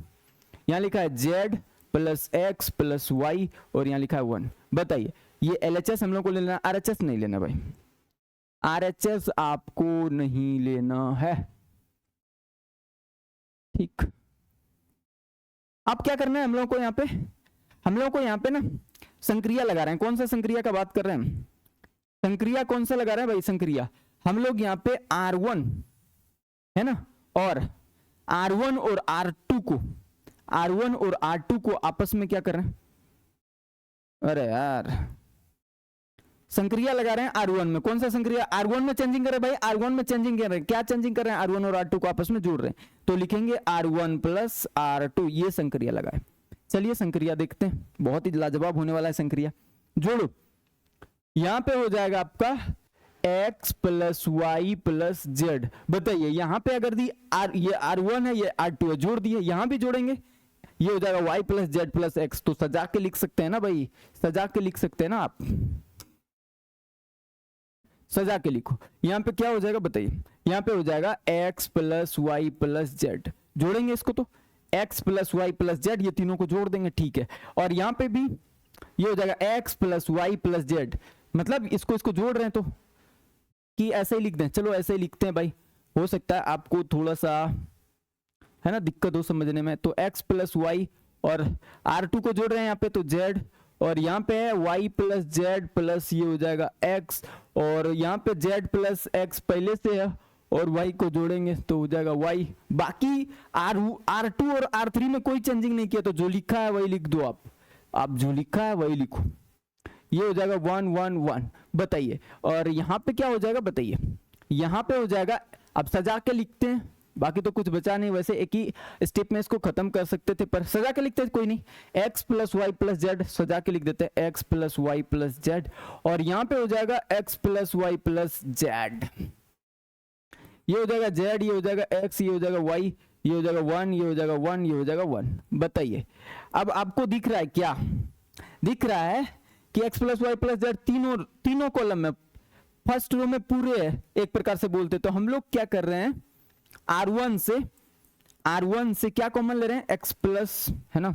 S1: यहाँ लिखा है z plus x plus y, और यहाँ लिखा है 1। बताइए ये LHS हम लोग को लेना, RHS नहीं लेना भाई, RHS आपको नहीं लेना है। ठीक, अब क्या करना है हम लोगों को यहाँ पे? हम लोगों को यहाँ पे ना संक्रिया लगा रहे हैं। कौन सा संक्रिया का बात कर रहे हैं? संक्रिया कौन सा लगा रहे हैं भाई? संक्रिया हम लोग यहाँ पे R1 है ना, और R1 और R2 को आपस में क्या कर रहे हैं? अरे यार, संक्रिया लगा रहे हैं R1 में। कौन सा संक्रिया? R1 में चेंजिंग कर रहे हैं भाई, R1 में चेंजिंग कर रहे हैं। क्या चेंजिंग कर रहे हैं? R1 और R2 को आपस में जोड़ रहे हैं, तो लिखेंगे R1 प्लस R2, ये संक्रिया लगा है। चलिए संक्रिया देखते हैं, बहुत ही लाजवाब होने वाला है संक्रिया। जोड़ो, यहां पे हो जाएगा आपका x plus Y plus Z. बताइए यहां पे अगर दी ये R1 है, ये R2 है, जोड़ दिए, यहां भी जोड़ेंगे, ये हो जाएगा y plus Z plus x. तो सजा के लिख सकते हैं ना भाई, सजा के लिख सकते हैं ना आप, सजा के लिखो। यहां पे क्या हो जाएगा बताइए? यहां पे हो जाएगा x plus Y plus Z. जोड़ेंगे इसको तो x plus Y plus Z, ये तीनों को जोड़ देंगे, ठीक है। और यहां पे भी ये हो जाएगा x plus Y plus Z, मतलब इसको जोड़ रहे हैं तो कि ऐसे ही लिख दें। चलो ऐसे ही लिखते हैं भाई, हो सकता है आपको थोड़ा सा है ना दिक्कत हो समझने में। तो x प्लस वाई और R2 को जोड़ रहे हैं यहाँ पे तो z, और यहाँ पे है y प्लस जेड प्लस ये हो जाएगा x, और यहाँ पे z प्लस x पहले से है और y को जोड़ेंगे तो हो जाएगा y। बाकी R2 और R3 में कोई चेंजिंग नहीं किया, तो जो लिखा है वही लिख दो आप जो लिखा है वही लिखो। ये हो जाएगा 1 1 1। बताइए, और यहाँ पे क्या हो जाएगा बताइए? यहाँ पे हो जाएगा, अब सजा के लिखते हैं, बाकी तो कुछ बचा नहीं। वैसे एक ही स्टेप में इसको खत्म कर सकते थे, पर सजा के लिखते कोई नहीं। x plus Y plus Z सजा के लिख देते हैं, x plus Y plus Z, और यहाँ पे हो जाएगा x plus Y plus Z. ये हो जाएगा जेड, ये हो जाएगा एक्स, ये हो जाएगा वाई, ये हो जाएगा 1, ये हो जाएगा 1, ये हो जाएगा 1। बताइए अब आपको दिख रहा है क्या? दिख रहा है कि x plus Y plus Z तीनों कॉलम में फर्स्ट रो में पूरे है एक प्रकार से बोलते। तो हम लोग क्या कर रहे हैं, R1 से क्या कॉमन ले रहे हैं, x प्लस, है ना,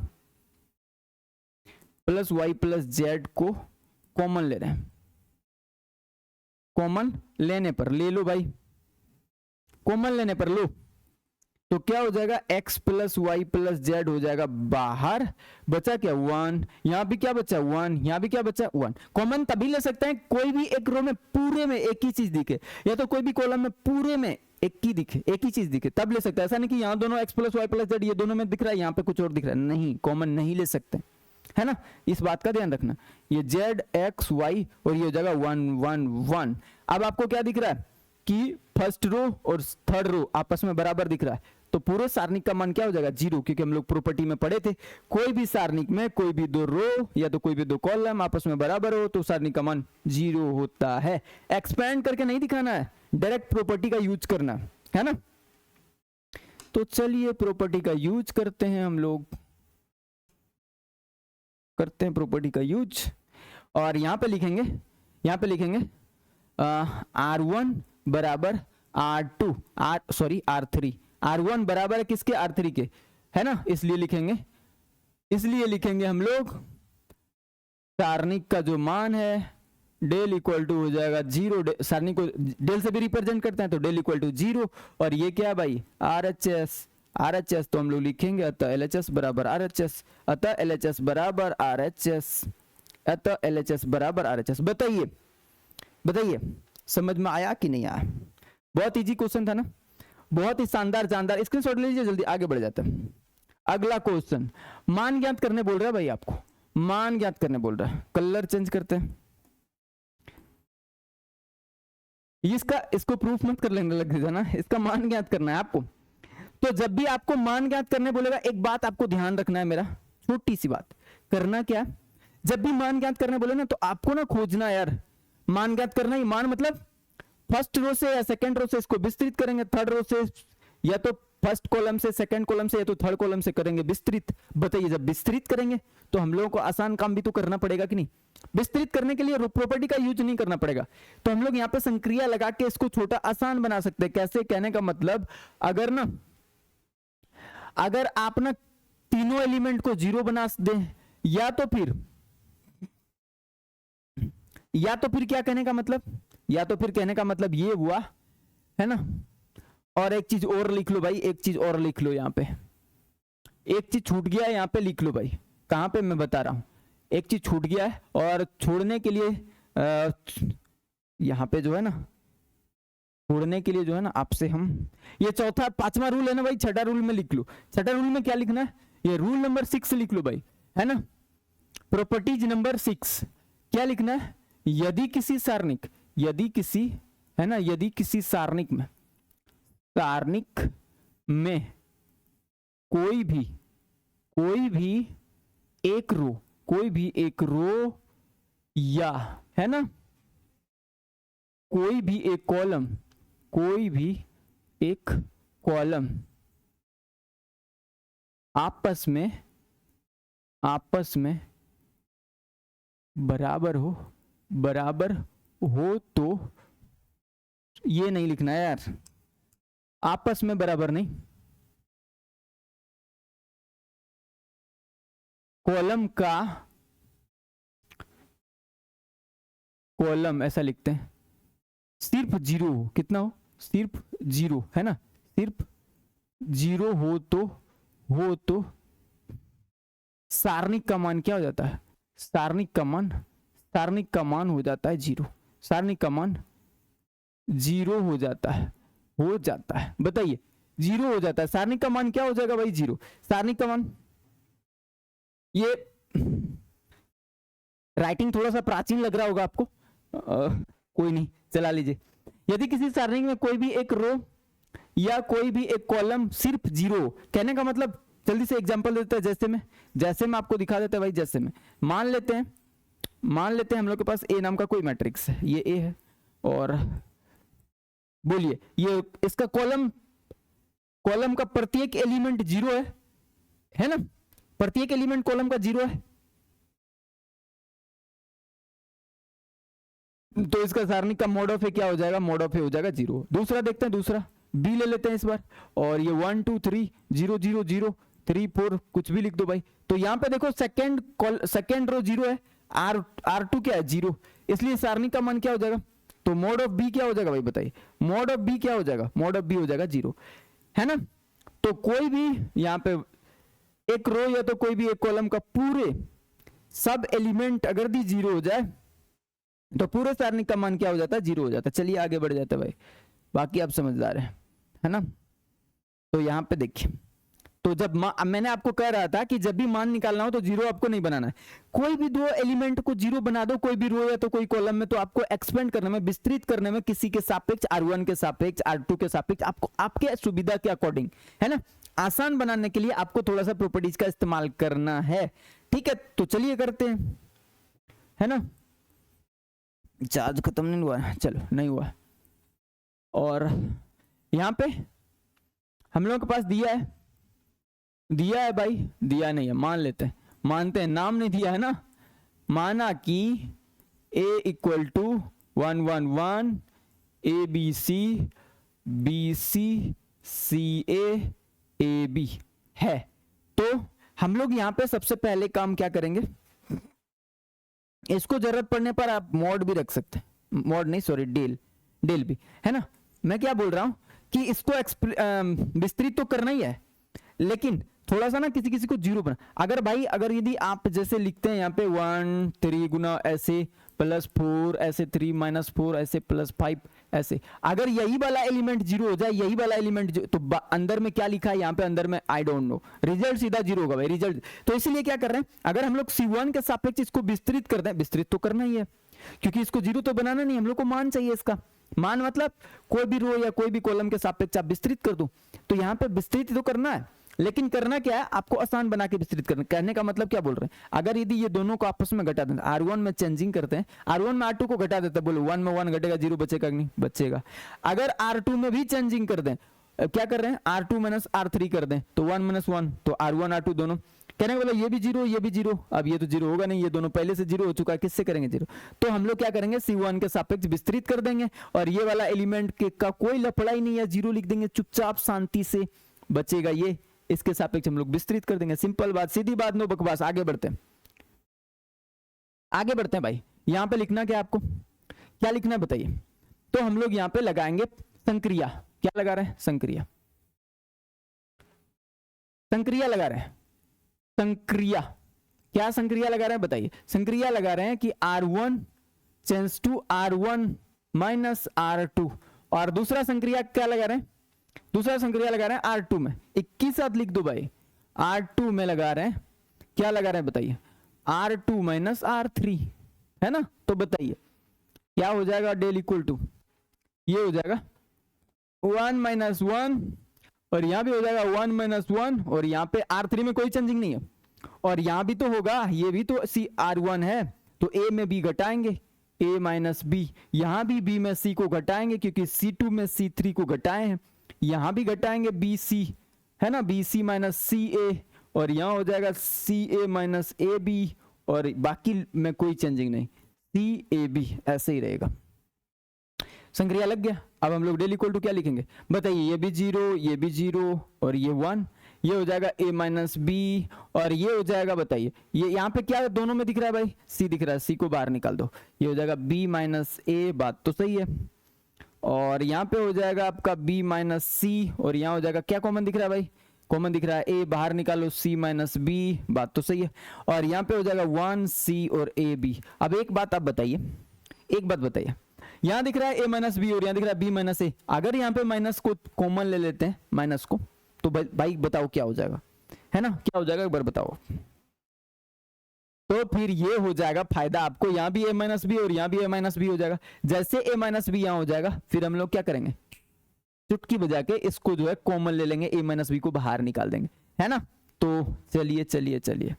S1: प्लस वाई प्लस जेड को कॉमन ले रहे हैं। कॉमन लेने पर ले लो भाई, कॉमन लेने पर लो, तो क्या हो जाएगा, x plus Y plus Z हो जाएगा बाहर, बचा क्या 1, यहां भी क्या बचा 1, यहां भी क्या बचा 1। कॉमन तभी ले सकते हैं कोई भी एक रो में पूरे में एक ही चीज दिखे, या तो कोई भी कॉलम में पूरे में एक ही चीज दिखे तब ले सकते हैं। ऐसा नहीं कि यहां दोनों x plus Y plus Z ये दोनों में दिख रहा है, यहां पे कुछ और दिख रहा है, नहीं, कॉमन नहीं ले सकते, है ना, इस बात का ध्यान रखना। ये जेड एक्स वाई और ये हो जाएगा 1 1 1। अब आपको क्या दिख रहा है कि फर्स्ट रो और थर्ड रो आपस में बराबर दिख रहा है, तो पूरे सारणिक का मान क्या हो जाएगा 0, क्योंकि हम लोग प्रॉपर्टी में पढ़े थे कोई भी सारणिक में कोई भी दो रो या तो कोई भी दो कॉलम आपस में बराबर हो तो सारणिक का मान 0 होता है। एक्सपेंड करके नहीं दिखाना है, डायरेक्ट प्रॉपर्टी का यूज करना है ना। तो चलिए प्रॉपर्टी का यूज करते हैं, हम लोग करते हैं प्रॉपर्टी का यूज, और यहां पे लिखेंगे R1 बराबर R2 R3, R1 बराबर है किसके, R3 के, है ना, इसलिए लिखेंगे हम लोग सारणिक का जो मान है डेल इक्वल टू हो जाएगा 0, सारणिक को डेल से भी रिप्रेजेंट करते हैं तो डेल इक्वल टू 0, और ये क्या भाई RHS तो हम लोग लिखेंगे अतः LHS बराबर RHS, अतः LHS बराबर RHS। बताइए समझ में आया कि नहीं आया? बहुत इजी क्वेश्चन था ना, बहुत ही शानदार जानदार, स्क्रीनशॉट ले लीजिए, जल्दी आगे बढ़ जाते हैं। अगला क्वेश्चन मान ज्ञात करने बोल रहा है भाई, आपको मान ज्ञात करने बोल रहा है। कलर चेंज करते हैं, इसको प्रूफ मत कर लेने लग जाना, इसका मान ज्ञात करना है आपको। तो जब भी आपको मान ज्ञात करने बोलेगा एक बात आपको ध्यान रखना है, मेरा छोटी सी बात, करना क्या, जब भी मान ज्ञात करने बोले ना तो आपको ना खोजना यार, मान ज्ञात करना ही, मान मतलब फर्स्ट रो से या सेकंड रो से इसको विस्तृत करेंगे, थर्ड रो से या तो फर्स्ट कॉलम से सेकंड कॉलम से या तो थर्ड कॉलम से करेंगे विस्तृत। बताइए जब विस्तृत करेंगे तो हम लोगों को आसान काम भी तो करना पड़ेगा कि नहीं, विस्तृत करने के लिए प्रॉपर्टी का यूज नहीं करना पड़ेगा, तो हम लोग यहाँ पे संक्रिया लगा के इसको छोटा आसान बना सकते हैं। कैसे, कहने का मतलब अगर आप ना तीनों एलिमेंट को 0 बना दें, या तो फिर क्या कहने का मतलब, या तो फिर कहने का मतलब ये हुआ, है ना। और एक चीज और लिख लो भाई, एक चीज और लिख लो, यहाँ पे एक चीज छूट गया है, यहाँ पे लिख लो भाई, कहां पे मैं बता रहा हूं, एक चीज छूट गया है और छोड़ने के लिए यहाँ पे जो है ना, छोड़ने के लिए जो है ना आपसे हम ये चौथा पांचवा रूल है ना भाई, छठा रूल में लिख लो। छठा रूल में क्या लिखना है, ये रूल नंबर 6 लिख लो भाई, है ना, प्रॉपर्टीज नंबर 6 क्या लिखना है, यदि किसी सारणिक में कोई भी एक रो या, है ना, कोई भी एक कॉलम आपस में बराबर हो तो ये नहीं लिखना है यार, आपस में बराबर नहीं, कॉलम ऐसा लिखते हैं, सिर्फ 0 हो, कितना हो, सिर्फ 0, है ना, सिर्फ 0 हो तो सारणिक का मान क्या हो जाता है, सारणिक का मान हो जाता है 0, सारणिक का मान 0 हो जाता है। बताइए 0 हो जाता है, सारणिक का मान क्या हो जाएगा भाई 0, सारणिक का मान, ये राइटिंग थोड़ा सा प्राचीन लग रहा होगा आपको, कोई नहीं चला लीजिए। यदि किसी सारणिक में कोई भी एक रो या कोई भी एक कॉलम सिर्फ 0, कहने का मतलब, जल्दी से एग्जांपल देते हैं, जैसे मैं आपको दिखा देता है भाई, जैसे में मान लेते हैं हम लोग के पास ए नाम का कोई मैट्रिक्स है, ये ए है और बोलिए, ये इसका कॉलम का प्रत्येक एलिमेंट 0 है ना, प्रत्येक एलिमेंट कॉलम का 0 है, तो इसका सारणी का मोड ऑफ ए क्या हो जाएगा, मोड ऑफ ए हो जाएगा 0। दूसरा देखते हैं, दूसरा बी ले लेते हैं इस बार, और ये 1 2 3 0 0 0 3 4 कुछ भी लिख दो भाई। तो यहाँ पे देखो सेकेंड रो 0 है, R2 क्या है 0, इसलिए सारणी का मान क्या हो जाएगा, तो मोड ऑफ बी क्या हो जाएगा भाई बताइए, मोड ऑफ बी क्या हो जाएगा, मोड ऑफ बी हो जाएगा 0, है ना। तो कोई भी यहाँ पे एक रो या तो कोई भी एक कॉलम का पूरे सब एलिमेंट अगर दी 0 हो जाए तो पूरे सारणी का मान क्या हो जाता है, 0 हो जाता है। चलिए आगे बढ़ जाते हैं भाई, बाकी आप समझदार हैं, है ना। तो यहाँ पे देखिए, तो जब मैंने आपको कह रहा था कि जब भी मान निकालना हो तो 0 आपको नहीं बनाना है, कोई भी दो एलिमेंट को 0 बना दो, कोई भी रो या तो कोई कॉलम में, तो आपको एक्सपेंड करने में, विस्तृत करने में किसी के सापेक्ष, R1 के सापेक्ष, R2 के सापेक्ष, आपको आपके सुविधा के अकॉर्डिंग, है ना, आसान बनाने के लिए आपको थोड़ा सा प्रॉपर्टीज का इस्तेमाल करना है, ठीक है। तो चलिए करते हैं, है ना। चार्ज खत्म नहीं हुआ, चलो नहीं हुआ। और यहां पे हम लोगों के पास दिया है भाई, दिया नहीं है, मान लेते हैं, मानते हैं, नाम नहीं दिया है ना, माना कि a equal to 1 1 1 ABC BC CA AB है। तो हम लोग यहां पे सबसे पहले काम क्या करेंगे, इसको जरूरत पड़ने पर आप मॉड भी रख सकते हैं, मॉड नहीं सॉरी डेल भी, है ना। मैं क्या बोल रहा हूं कि इसको विस्तृत तो करना ही है, लेकिन थोड़ा सा ना किसी किसी को 0 बना, अगर भाई अगर यदि आप जैसे लिखते हैं यहाँ पे 1 3 गुना ऐसे प्लस 4 ऐसे 3 माइनस 4 ऐसे प्लस 5 ऐसे, अगर यही वाला एलिमेंट 0 हो जाए, यही वाला एलिमेंट तो अंदर में क्या लिखा है यहाँ पे, अंदर में आई डोंट नो, रिजल्ट सीधा 0 होगा भाई रिजल्ट। तो इसीलिए क्या कर रहे हैं, अगर हम लोग C1 के सापेक्ष इसको विस्तृत कर दें, विस्तृत तो करना ही है क्योंकि इसको 0 तो बनाना नहीं, हम लोग को मान चाहिए, इसका मान मतलब कोई भी रो या कोई भी कॉलम के सापेक्ष आप विस्तृत कर दो, तो यहाँ पे विस्तृत तो करना है, लेकिन करना क्या है, आपको आसान बना के विस्तृत करना। कहने का मतलब क्या बोल रहे हैं, अगर यदि ये दोनों को आपस में घटा दें, R1 में चेंजिंग करते हैं, R1 में R2 को घटा देते हैं, बोलो 1 में 1 घटेगा, 0 बचेगा नहीं, बचेगा। अगर R2 में भी चेंजिंग कर दें, क्या कर रहे हैं, R2 माइनस R3 कर दें, तो 1 माइनस 1, तो R1 R2 दोनों, कहने का बोला ये भी 0 ये भी 0, अब ये तो 0 होगा नहीं, ये दोनों पहले से 0 हो चुका है, किससे करेंगे 0, तो हम लोग क्या करेंगे, C1 के सापेक्ष विस्तृत कर देंगे, और ये वाला एलिमेंट का कोई लफड़ा ही नहीं है, 0 लिख देंगे, चुपचाप शांति से बचेगा, ये इसके सापेक्ष हम लोग विस्तृत कर देंगे। सिंपल बात, सीधी बात, नो बकवास। आगे बढ़ते हैं, आगे बढ़ते हैं भाई। यहां पे लिखना क्या, आपको क्या लिखना है बताइए। तो हम लोग यहां पे लगाएंगे संक्रिया, क्या लगा रहे हैं, संक्रिया, संक्रिया लगा रहे हैं, संक्रिया, क्या संक्रिया लगा रहे हैं बताइए, संक्रिया लगा रहे हैं कि R1 change to R1 minus R2, और दूसरा संक्रिया क्या लगा रहे हैं, दूसरा संक्रिया लगा रहे हैं R2 में, 21 साथ लिख दो भाई, R2 में लगा रहे हैं, क्या लगा रहे हैं बताइए, R2 माइनस R3, है ना। तो बताइए क्या हो जाएगा, डेल इक्वल टू ये हो जाएगा 1 माइनस 1, और यहां भी हो जाएगा 1 माइनस 1, और यहां पे R3 में कोई चेंजिंग नहीं है, और यहां भी तो होगा, ये भी तो R1 है, तो A में B घटाएंगे, A माइनस B, यहां भी B में C को घटाएंगे क्योंकि C2 में C3 को घटाए हैं, यहां भी घटाएंगे BC, है ना, BC माइनस CA, और यहां हो जाएगा CA माइनस AB, और बाकी में कोई चेंजिंग नहीं, CAB ऐसे ही रहेगा। संक्रिया लग गया। अब हम लोग डेल इक्वल टू क्या लिखेंगे बताइए, ये भी 0 ये भी 0 और ये 1, ये हो जाएगा A माइनस B, और ये हो जाएगा बताइए, ये यहाँ पे क्या दोनों में दिख रहा है भाई, C दिख रहा है, C को बाहर निकाल दो, ये हो जाएगा B माइनस A, बात तो सही है, और यहाँ पे हो जाएगा आपका B माइनस C, और यहाँ हो जाएगा क्या कॉमन दिख रहा है भाई, कॉमन दिख रहा है A, बाहर निकालो C माइनस B, बात तो सही है, और यहाँ पे हो जाएगा 1 C और A B। अब एक बात आप बताइए, एक बात बताइए, यहाँ दिख रहा है A माइनस B और यहाँ दिख रहा है B माइनस A, अगर यहाँ पे माइनस को कॉमन ले लेते हैं, माइनस को, तो भाई बताओ क्या हो जाएगा, है ना, क्या हो जाएगा एक बार बताओ। तो फिर ये हो जाएगा फायदा आपको, यहाँ भी A माइनस बी और यहाँ भी A माइनस बी हो जाएगा। जैसे A माइनस बी यहाँ हो जाएगा, फिर हम लोग क्या करेंगे, चुटकी बजा के इसको जो है कॉमन ले लेंगे, A माइनस बी को बाहर निकाल देंगे, है ना। तो चलिए चलिए चलिए,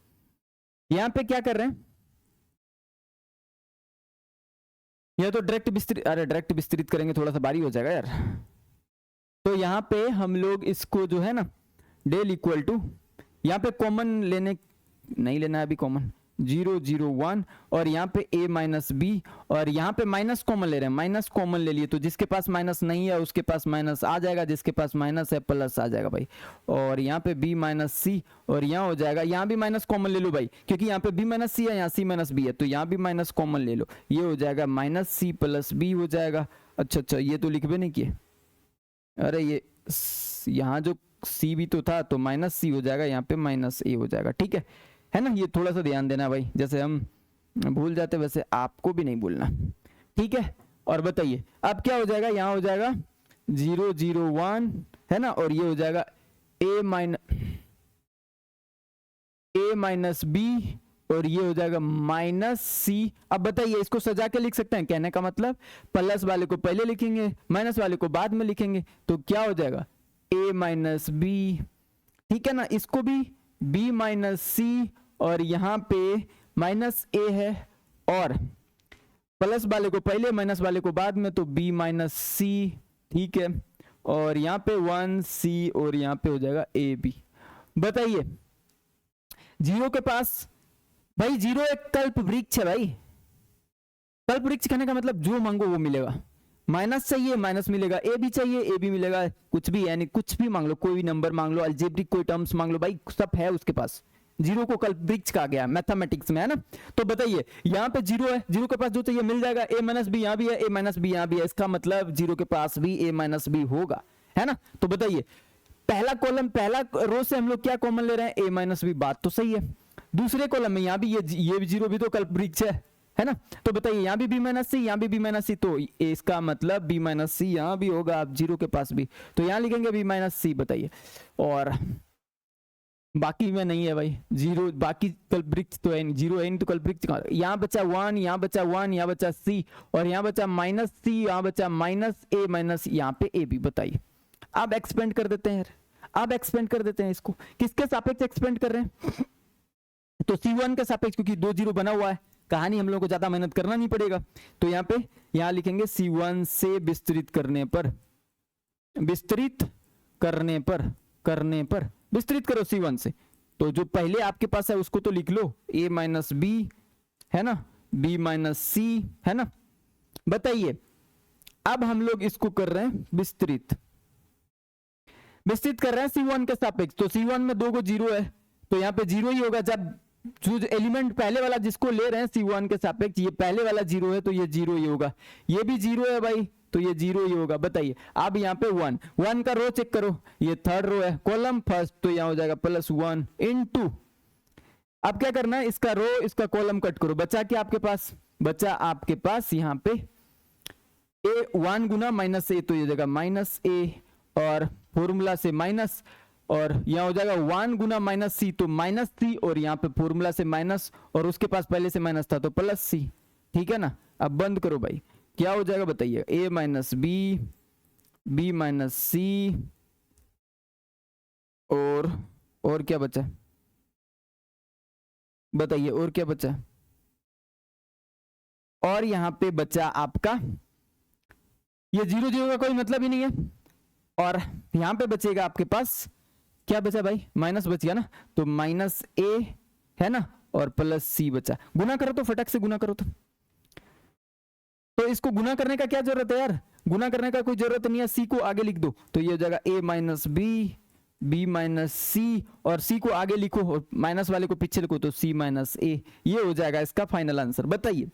S1: यहाँ पे क्या कर रहे हैं, यह तो डायरेक्ट विस्तृत, अरे डायरेक्ट विस्तृत करेंगे थोड़ा सा भारी हो जाएगा यार। तो यहाँ पे हम लोग इसको जो है ना डेल इक्वल टू, यहाँ पे कॉमन लेने नहीं लेना है अभी कॉमन, 0 0 1 और यहाँ पे a माइनस बी और यहाँ पे माइनस कॉमन ले रहे हैं, माइनस कॉमन ले लिए तो जिसके पास माइनस नहीं है उसके पास माइनस आ जाएगा, जिसके पास माइनस है प्लस आ जाएगा भाई। और यहाँ पे b माइनस सी और यहाँ हो जाएगा, यहाँ भी माइनस कॉमन ले लो भाई क्योंकि यहाँ पे b माइनस सी है, यहाँ c माइनस बी है तो यहाँ भी माइनस कॉमन ले लो, ये हो जाएगा माइनस सी प्लस बी हो जाएगा। अच्छा ये तो लिख भी नहीं किए, अरे ये यहाँ जो c भी तो था तो माइनस सी हो जाएगा, यहाँ पे माइनस a हो जाएगा, ठीक है ना। ये थोड़ा सा ध्यान देना भाई, जैसे हम भूल जाते वैसे आपको भी नहीं भूलना, ठीक है। और बताइए अब क्या हो जाएगा, यहाँ हो जाएगा 0 0 1 है ना, और ये हो जाएगा a माइनस बी और ये हो जाएगा माइनस सी। अब बताइए इसको सजा के लिख सकते हैं, कहने का मतलब प्लस वाले को पहले लिखेंगे माइनस वाले को बाद में लिखेंगे, तो क्या हो जाएगा a माइनस बी, ठीक है ना। इसको भी b माइनस सी और यहाँ पे माइनस a है और प्लस वाले को पहले माइनस वाले को बाद में तो b माइनस सी, ठीक है। और यहाँ पे 1 c और यहाँ पे हो जाएगा a b। बताइए जीरो के पास भाई, जीरो एक कल्प वृक्ष है भाई, कल्प वृक्ष कहने का मतलब जो मांगो वो मिलेगा, माइनस चाहिए माइनस मिलेगा, ए भी चाहिए ए भी मिलेगा, कुछ भी यानी कुछ भी मांग लो, कोई भी नंबर मांग लो, अलजेब्रिक कोई टर्म्स मांग लो भाई, सब है उसके पास। जीरो को कल्प वृक्ष कहा गया मैथमेटिक्स में, है ना। तो बताइए यहाँ पे जीरो है, जीरो के पास जो चाहिए मिल जाएगा, ए माइनस बी यहाँ भी है, ए माइनस बी यहाँ भी है, इसका मतलब जीरो के पास भी ए माइनस बी होगा, है ना। तो बताइए पहला कॉलम पहला रो से हम लोग क्या कॉमन ले रहे हैं, ए माइनस बी, बात तो सही है। दूसरे कॉलम में यहाँ भी ये जीरो भी तो कल्प वृक्ष है ना। तो बताइए यहाँ भी b माइनस सी यहाँ भी b माइनस सी, तो इसका मतलब b माइनस सी यहाँ भी होगा, आप जीरो के पास भी, तो यहाँ लिखेंगे b माइनस सी। बताइए और बाकी में नहीं है भाई जीरो, बाकी कल्प वृक्ष तो है नहीं, जीरो है नहीं तो कल्प वृक्ष, यहाँ बचा 1 यहाँ बचा 1 यहाँ बचा c और यहाँ बचा माइनस सी यहाँ बचा माइनस a माइनस यहाँ पे a भी। बताइए अब एक्सपेंड कर देते हैं, अब एक्सपेंड कर देते हैं, इसको किसके सापेक्ष एक्सपेंड कर रहे हैं, तो C1 के सापेक्ष, क्योंकि 2 जीरो बना हुआ है, कहानी हम लोगों को ज्यादा मेहनत करना नहीं पड़ेगा, तो यहाँ पे यहाँ लिखेंगे C1 से विस्तृत करने पर, विस्तृत करने पर विस्तृत करो C1 से, तो जो पहले आपके पास है उसको तो लिख लो a माइनस बी है ना, b माइनस सी है ना। बताइए अब हम लोग इसको कर रहे हैं विस्तृत कर रहे हैं C1 के सापेक्ष, तो C1 में 2 को जीरो है तो यहाँ पे जीरो ही होगा, जब जो एलिमेंट पहले वाला जिसको ले रहे हैं C1 के सापेक्ष ये पहले वाला जीरो है तो ये जीरो ही होगा, ये भी जीरो है भाई तो ये जीरो ही होगा। बताइए अब यहाँ पे 1 का रो चेक करो, ये थर्ड रो है कॉलम फर्स्ट, तो यहाँ हो जाएगा +1 इनटू, अब क्या करना है इसका रो इसका कॉलम कट करो, बचा क्या आपके पास, बचा आपके पास यहाँ पे a 1 गुना माइनस a, तो ये जाएगा माइनस a और फॉर्मूला से माइनस, और यहाँ हो जाएगा 1 गुना माइनस सी तो माइनस सी, और यहाँ पे फॉर्मूला से माइनस और उसके पास पहले से माइनस था तो प्लस सी, ठीक है ना। अब बंद करो भाई, क्या हो जाएगा बताइए, a minus B, b minus C और क्या बचा, बताइए और क्या बचा, और यहाँ पे बचा आपका ये जीरो जीरो का कोई मतलब ही नहीं है, और यहाँ पे बचेगा आपके पास क्या बचा भाई, माइनस बच गया ना, तो माइनस a है ना और प्लस सी बचा, गुना करो तो फटक से गुना करो तो इसको गुना करने का क्या जरूरत है यार, गुना करने का कोई जरूरत नहीं है, सी को आगे लिख दो तो ये हो जाएगा a minus B, b minus C और c को आगे लिखो और माइनस वाले को पीछे लिखो तो c माइनस a, ये हो जाएगा इसका फाइनल आंसर। बताइए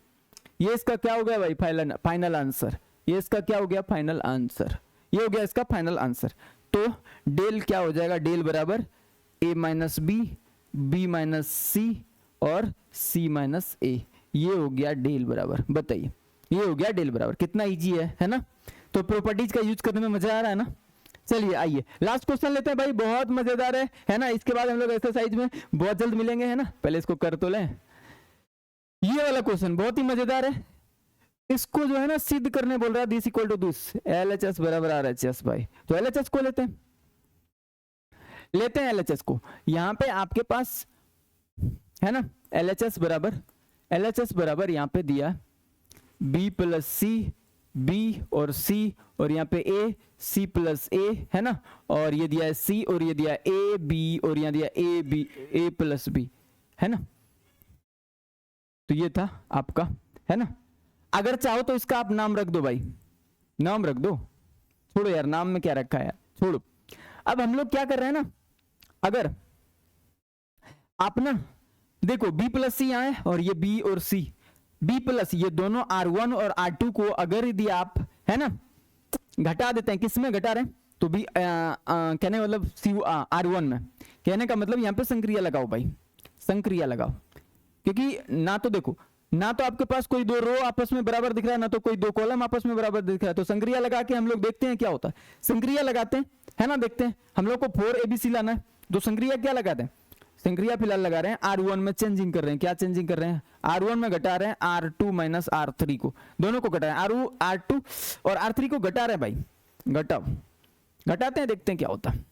S1: ये इसका क्या हो गया भाई फाइनल आंसर, ये इसका क्या हो गया फाइनल आंसर, ये हो गया इसका फाइनल आंसर। तो डेल क्या हो जाएगा, डेल बराबर a minus B, b minus C और c माइनस a, ये हो गया डेल बराबर। बताइए ये हो गया डेल बराबर, कितना इजी है ना। तो प्रॉपर्टीज का यूज करने में मजा आ रहा है ना। चलिए आइए लास्ट क्वेश्चन लेते हैं भाई, बहुत मजेदार है ना। इसके बाद हम लोग एक्सरसाइज में बहुत जल्द मिलेंगे, है ना। पहले इसको कर तो लें, ये वाला क्वेश्चन बहुत ही मजेदार है, इसको जो है ना सिद्ध करने बोल रहा है this equal to this, LHS बराबर RHS भाई। तो LHS को लेते हैं LHS को, यहाँ पे आपके पास है ना LHS बराबर यहाँ पे दिया बी प्लस सी, बी और सी, और यहाँ पे ए, सी प्लस ए, है ना, और ये दिया है सी, और ये दिया ए बी, और यहाँ दिया A B, A plus B, है ना। तो ये था आपका, है ना। अगर चाहो तो इसका आप नाम रख दो भाई, नाम रख दो, छोड़ो यार नाम में क्या रखा है यार, छोड़ो। अब हम लोग क्या कर रहे हैं ना, अगर आप ना देखो b प्लस सी यहाँ है, और ये b और c, b प्लस ये दोनों r1 और r2 को अगर यदि आप, है ना, घटा देते हैं, किस में घटा रहे हैं, तो b कहने मतलब c r1 में, कहने का मतलब यहाँ पे संक्रिया लगाओ भाई, संक्रिया लगाओ, क्योंकि ना तो देखो, ना तो आपके पास कोई दो रो आपस में बराबर दिख रहा है, ना तो कोई दो कॉलम आपस में बराबर दिख रहा है, तो संक्रिया लगा के हम लोग देखते हैं क्या होता है, संक्रिया लगाते हैं, है ना, देखते हैं, हम लोग को 4 ABC लाना है, तो संक्रिया क्या लगाते हैं, संक्रिया फिलहाल लगा रहे हैं R1 में चेंजिंग कर रहे हैं, क्या चेंजिंग कर रहे हैं, R1 में घटा रहे हैं R2 माइनस R3 को, दोनों को घटा रहे हैं, R2 और R3 को घटा रहे हैं भाई, घटाओ, घटाते हैं, देखते हैं क्या होता है,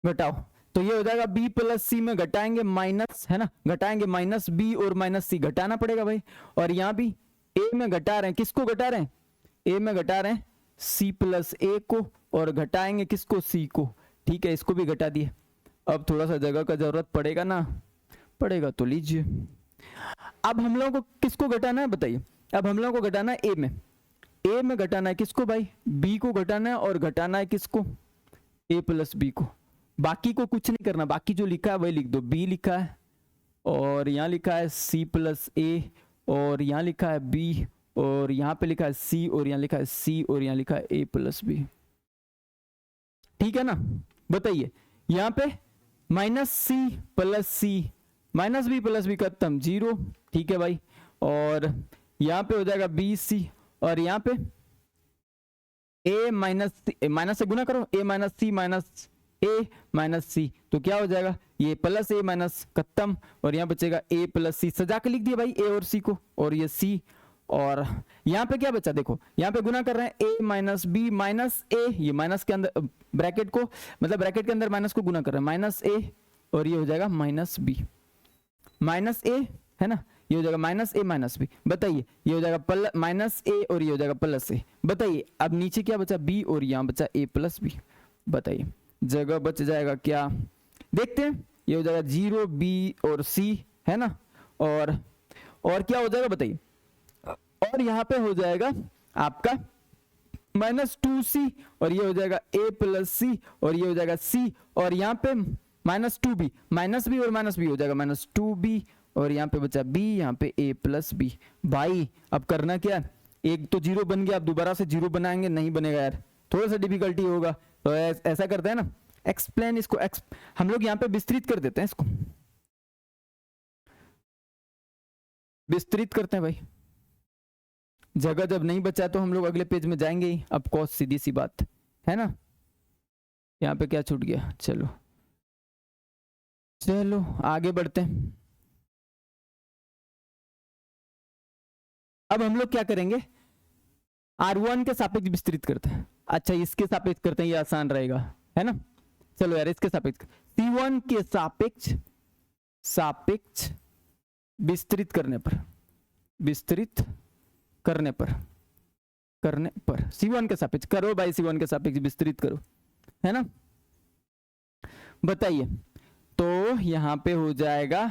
S1: घटाओ, तो ये हो जाएगा b प्लस सी में घटाएंगे माइनस, है ना, घटाएंगे माइनस b और माइनस सी, घटाना पड़ेगा भाई, और यहाँ भी a में घटा रहे हैं, किसको घटा रहे हैं, a में घटा रहे हैं c प्लस a को, और घटाएंगे किसको, c को, ठीक है, इसको भी घटा दिए। अब थोड़ा सा जगह का जरूरत पड़ेगा ना, पड़ेगा तो लीजिए। अब हम लोगों को किसको घटाना है बताइए, अब हम लोगों को घटाना है a में घटाना है किसको भाई, b को घटाना है, और घटाना है किसको, a प्लस b को, बाकी को कुछ नहीं करना, बाकी जो लिखा है वही लिख दो, b लिखा है, और यहाँ लिखा है c प्लस a, और यहाँ लिखा है b, और यहाँ पे लिखा है c, और यहाँ लिखा है c, और यहाँ लिखा है a प्लस b, ठीक है ना। बताइए यहाँ पे माइनस सी प्लस सी, माइनस बी प्लस बी खत्म, 0, ठीक है भाई, और यहाँ पे हो जाएगा बी सी, और यहाँ पे a माइनस से गुना करो, a minus C minus a minus C, तो क्या हो जाएगा, ये प्लस a माइनस खत्म, और यहाँ बचेगा a प्लस सी, सजा के लिख दिया भाई a और c को, और ये c, और यहाँ पे क्या बचा, देखो यहाँ पे गुना कर रहे हैं a minus B minus a, ये माइनस के अंदर ब्रैकेट को, मतलब ब्रैकेट के अंदर माइनस को गुना कर रहे हैं, माइनस a, और ये हो जाएगा माइनस b, माइनस a, है ना, ये हो जाएगा माइनस a माइनस b, बताइए ये हो जाएगा माइनस a, और ये हो जाएगा प्लस a, बताइए अब नीचे क्या बचा, b, और यहाँ बचा a प्लस b, बताइए जगह बच जाएगा क्या, देखते हैं, ये हो जाएगा 0 b और c, है ना, और क्या हो जाएगा बताइए, और यहाँ पे हो जाएगा आपका -2c, और ये हो जाएगा a प्लस सी, और ये हो जाएगा c, और यहाँ पे -2b, माइनस बी और माइनस बी हो जाएगा -2b, और यहाँ पे बचा b, यहाँ पे a प्लस बी। भाई अब करना क्या, एक तो 0 बन गया, अब दोबारा से 0 बनाएंगे, नहीं बनेगा यार, थोड़ा सा डिफिकल्टी होगा, तो ऐसा करते हैं ना, एक्सप्लेन इसको, हम लोग यहाँ पे विस्तृत कर देते हैं, इसको विस्तृत करते हैं भाई, जगह जब नहीं बचा तो हम लोग अगले पेज में जाएंगे ही, अब कोर्स सीधी सी बात है ना। यहाँ पे क्या छूट गया, चलो चलो आगे बढ़ते हैं। अब हम लोग क्या करेंगे, R1 के सापेक्ष विस्तृत करते हैं, अच्छा इसके सापेक्ष करते हैं, ये आसान रहेगा, है ना, चलो यार इसके सापेक्ष, C1 के सापेक्ष विस्तृत करने पर, विस्तृत करने पर C1 के सापेक्ष करो भाई, C1 के सापेक्ष विस्तृत करो, है ना, बताइए, तो यहाँ पे हो जाएगा,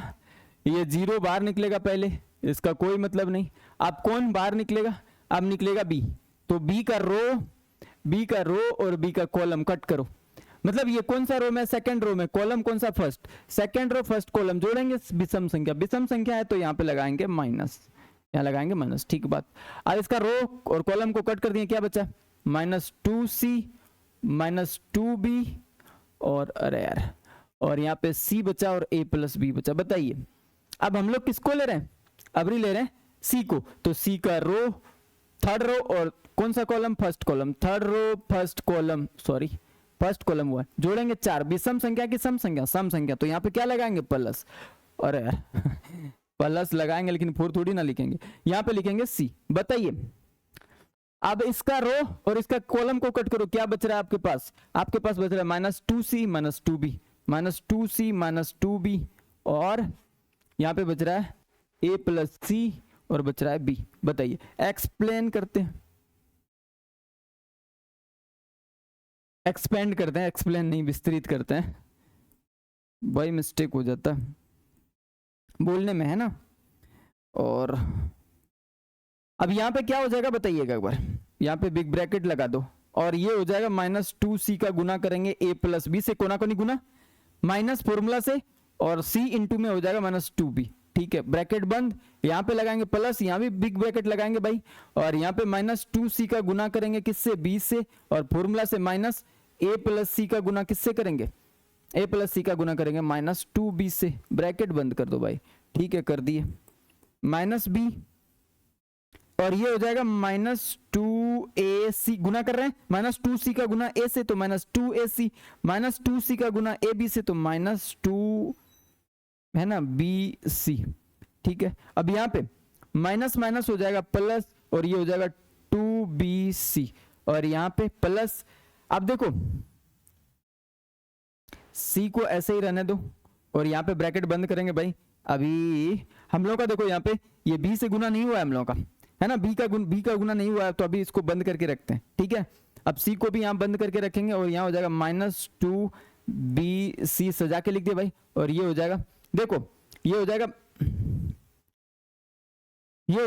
S1: ये 0 बाहर निकलेगा पहले, इसका कोई मतलब नहीं, अब कौन बाहर निकलेगा, अब निकलेगा b, तो b का रो और b का कॉलम कट करो, मतलब ये कौन सा रो में, सेकंड रो में, कॉलम कौन सा, first, second row first column जोड़ेंगे, विषम संख्या है तो यहाँ पे लगाएंगे माइनस, यहाँ लगाएंगे माइनस, ठीक बात। अब इसका रो और कॉलम को कट कर दिए, क्या बचा, -2c -2b, और अरे यार, और यहाँ पे c बचा और a प्लस b बचा। बताइए अब हम लोग किसको ले रहे हैं, अबरी ले रहे हैं c को, तो c का रो, थर्ड रो, और कौन सा column, first column, third row first column, sorry first column हुआ, जोड़ेंगे 4, विषम संख्या की सम संख्या, तो यहाँ पे क्या लगाएंगे, प्लस, अरे यार प्लस लगाएंगे लेकिन 4 थोड़ी ना लिखेंगे, यहाँ पे लिखेंगे c। बताइए अब इसका रो और इसका कॉलम को कट करो, क्या बच रहा है आपके पास, बच रहा है -2c -2b, -2c -2b, और यहाँ पे बच रहा है a प्लस सी और बच रहा है बी। बताइए, एक्सप्लेन करते हैं, एक्सपेंड करते हैं, एक्सप्लेन नहीं, विस्तृत करते हैं भाई, मिस्टेक हो जाता है बोलने में, है ना। और अब यहाँ पे क्या हो जाएगा बताइएगा एक बार, यहाँ पे बिग ब्रैकेट लगा दो और ये हो जाएगा -2c का गुना करेंगे a प्लस बी से, कोना कोनी गुना माइनस फॉर्मूला से, और c इंटू में हो जाएगा -2b। ठीक है, ब्रैकेट बंद, यहाँ पे लगाएंगे प्लस, यहाँ भी बिग ब्रैकेट लगाएंगे भाई, और यहाँ पे -2c का गुना करेंगे किससे, b से, और फॉर्मूला से माइनस a प्लस c का गुना किससे करेंगे, a प्लस c का गुना करेंगे -2b से। ब्रैकेट बंद कर दो भाई। ठीक है, कर दिए, -b, और ये हो जाएगा -2ac, गुना कर रहे हैं -2c का गुना a से तो -2ac, -2c का गुना ab से तो -2 है ना bc। ठीक है, अब यहाँ पे माइनस माइनस हो जाएगा प्लस, और ये हो जाएगा 2bc, और यहाँ पे प्लस। अब देखो c को ऐसे ही रहने दो, और यहाँ पे ब्रैकेट बंद करेंगे भाई। अभी हम लोग का देखो यहाँ पे ये b से गुना नहीं हुआ है हम लोग का, है ना, b का गुना नहीं हुआ है, तो अभी इसको बंद करके रखते हैं। ठीक है, अब c को भी यहाँ बंद करके रखेंगे, और यहाँ हो जाएगा -2bc, सजा के लिख दिया भाई, और ये हो जाएगा, देखो ये हो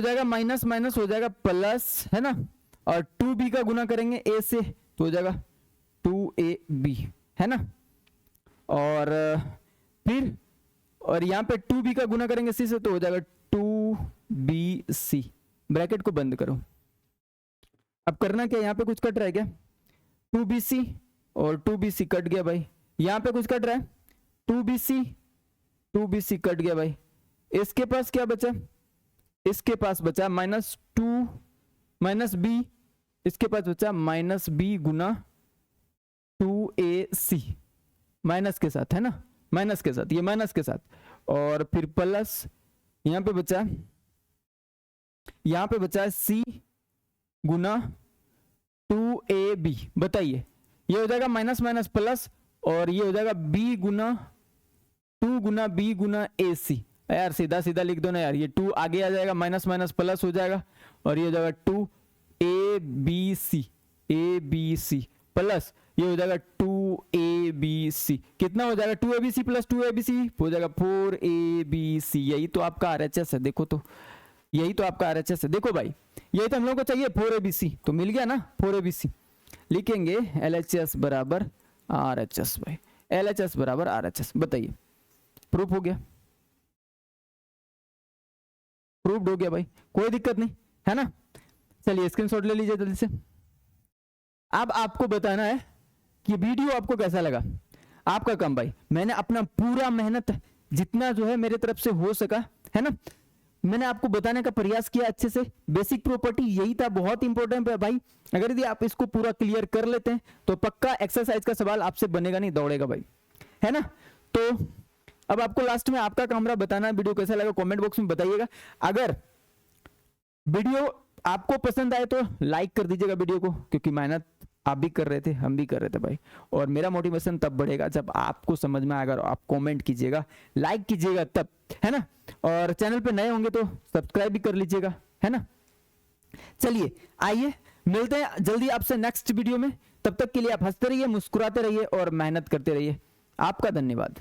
S1: जाएगा माइनस माइनस हो जाएगा प्लस, है ना, और 2b का गुना करेंगे a से तो हो जाएगा 2ab, है ना, और फिर और यहाँ पे 2b का गुना करेंगे c से तो हो जाएगा 2bc। ब्रैकेट को बंद करो। अब करना क्या, यहाँ पे कुछ कट रहा है क्या, 2bc और 2bc कट गया भाई, यहाँ पे कुछ कट रहा है 2bc कट गया भाई। इसके पास क्या बचा, इसके पास बचा -2 -b, इसके पास बचा -b गुना 2ac, माइनस के साथ, है ना, माइनस के साथ, ये माइनस के साथ, और फिर प्लस यहाँ पे बचा, यहाँ पे बचा c गुना 2ab। बताइए, ये हो जाएगा माइनस माइनस प्लस, और ये हो जाएगा b गुना 2 गुना b गुना ac। यार सीधा सीधा लिख दो ना यार, ये 2 आगे आ जाएगा, माइनस माइनस प्लस हो जाएगा, और ये हो जाएगा 2abc प्लस ये हो जाएगा 2abc। कितना हो जाएगा, 2abc प्लस 2abc हो जाएगा 4abc। यही तो आपका RHS है, देखो तो, यही तो आपका RHS है। देखो भाई, यही तो हम लोग को चाहिए 4abc, तो मिल गया ना 4abc। लिखेंगे LHS बराबर RHS भाई, LHS बराबर RHS। बताइए, प्रूफ हो गया, प्रूफ हो गया भाई, कोई दिक्कत नहीं, है ना। चलिए स्क्रीनशॉट ले लीजिए जल्दी से। अब आपको बताना है कि वीडियो आपको कैसा लगा, आपका काम भाई, मैंने अपना पूरा मेहनत जितना जो है मेरे तरफ से हो सका, है ना, मैंने आपको बताने का प्रयास किया अच्छे से। बेसिक प्रॉपर्टी यही था, बहुत इंपॉर्टेंट है भाई। अगर यदि आप इसको पूरा क्लियर कर लेते हैं तो पक्का एक्सरसाइज का सवाल आपसे बनेगा नहीं, दौड़ेगा भाई, है ना। तो अब आपको लास्ट में आपका काम रहा बताना है वीडियो कैसा लगा, कमेंट बॉक्स में बताइएगा। अगर वीडियो आपको पसंद आए तो लाइक कर दीजिएगा वीडियो को, क्योंकि मेहनत आप भी कर रहे थे, हम भी कर रहे थे भाई, और मेरा मोटिवेशन तब बढ़ेगा जब आपको समझ में आएगा, आप कमेंट कीजिएगा, लाइक कीजिएगा तब, है ना। और चैनल पे नए होंगे तो सब्सक्राइब भी कर लीजिएगा, है ना। चलिए आइए मिलते हैं जल्दी आपसे नेक्स्ट वीडियो में, तब तक के लिए आप हंसते रहिए, मुस्कुराते रहिए और मेहनत करते रहिए। आपका धन्यवाद।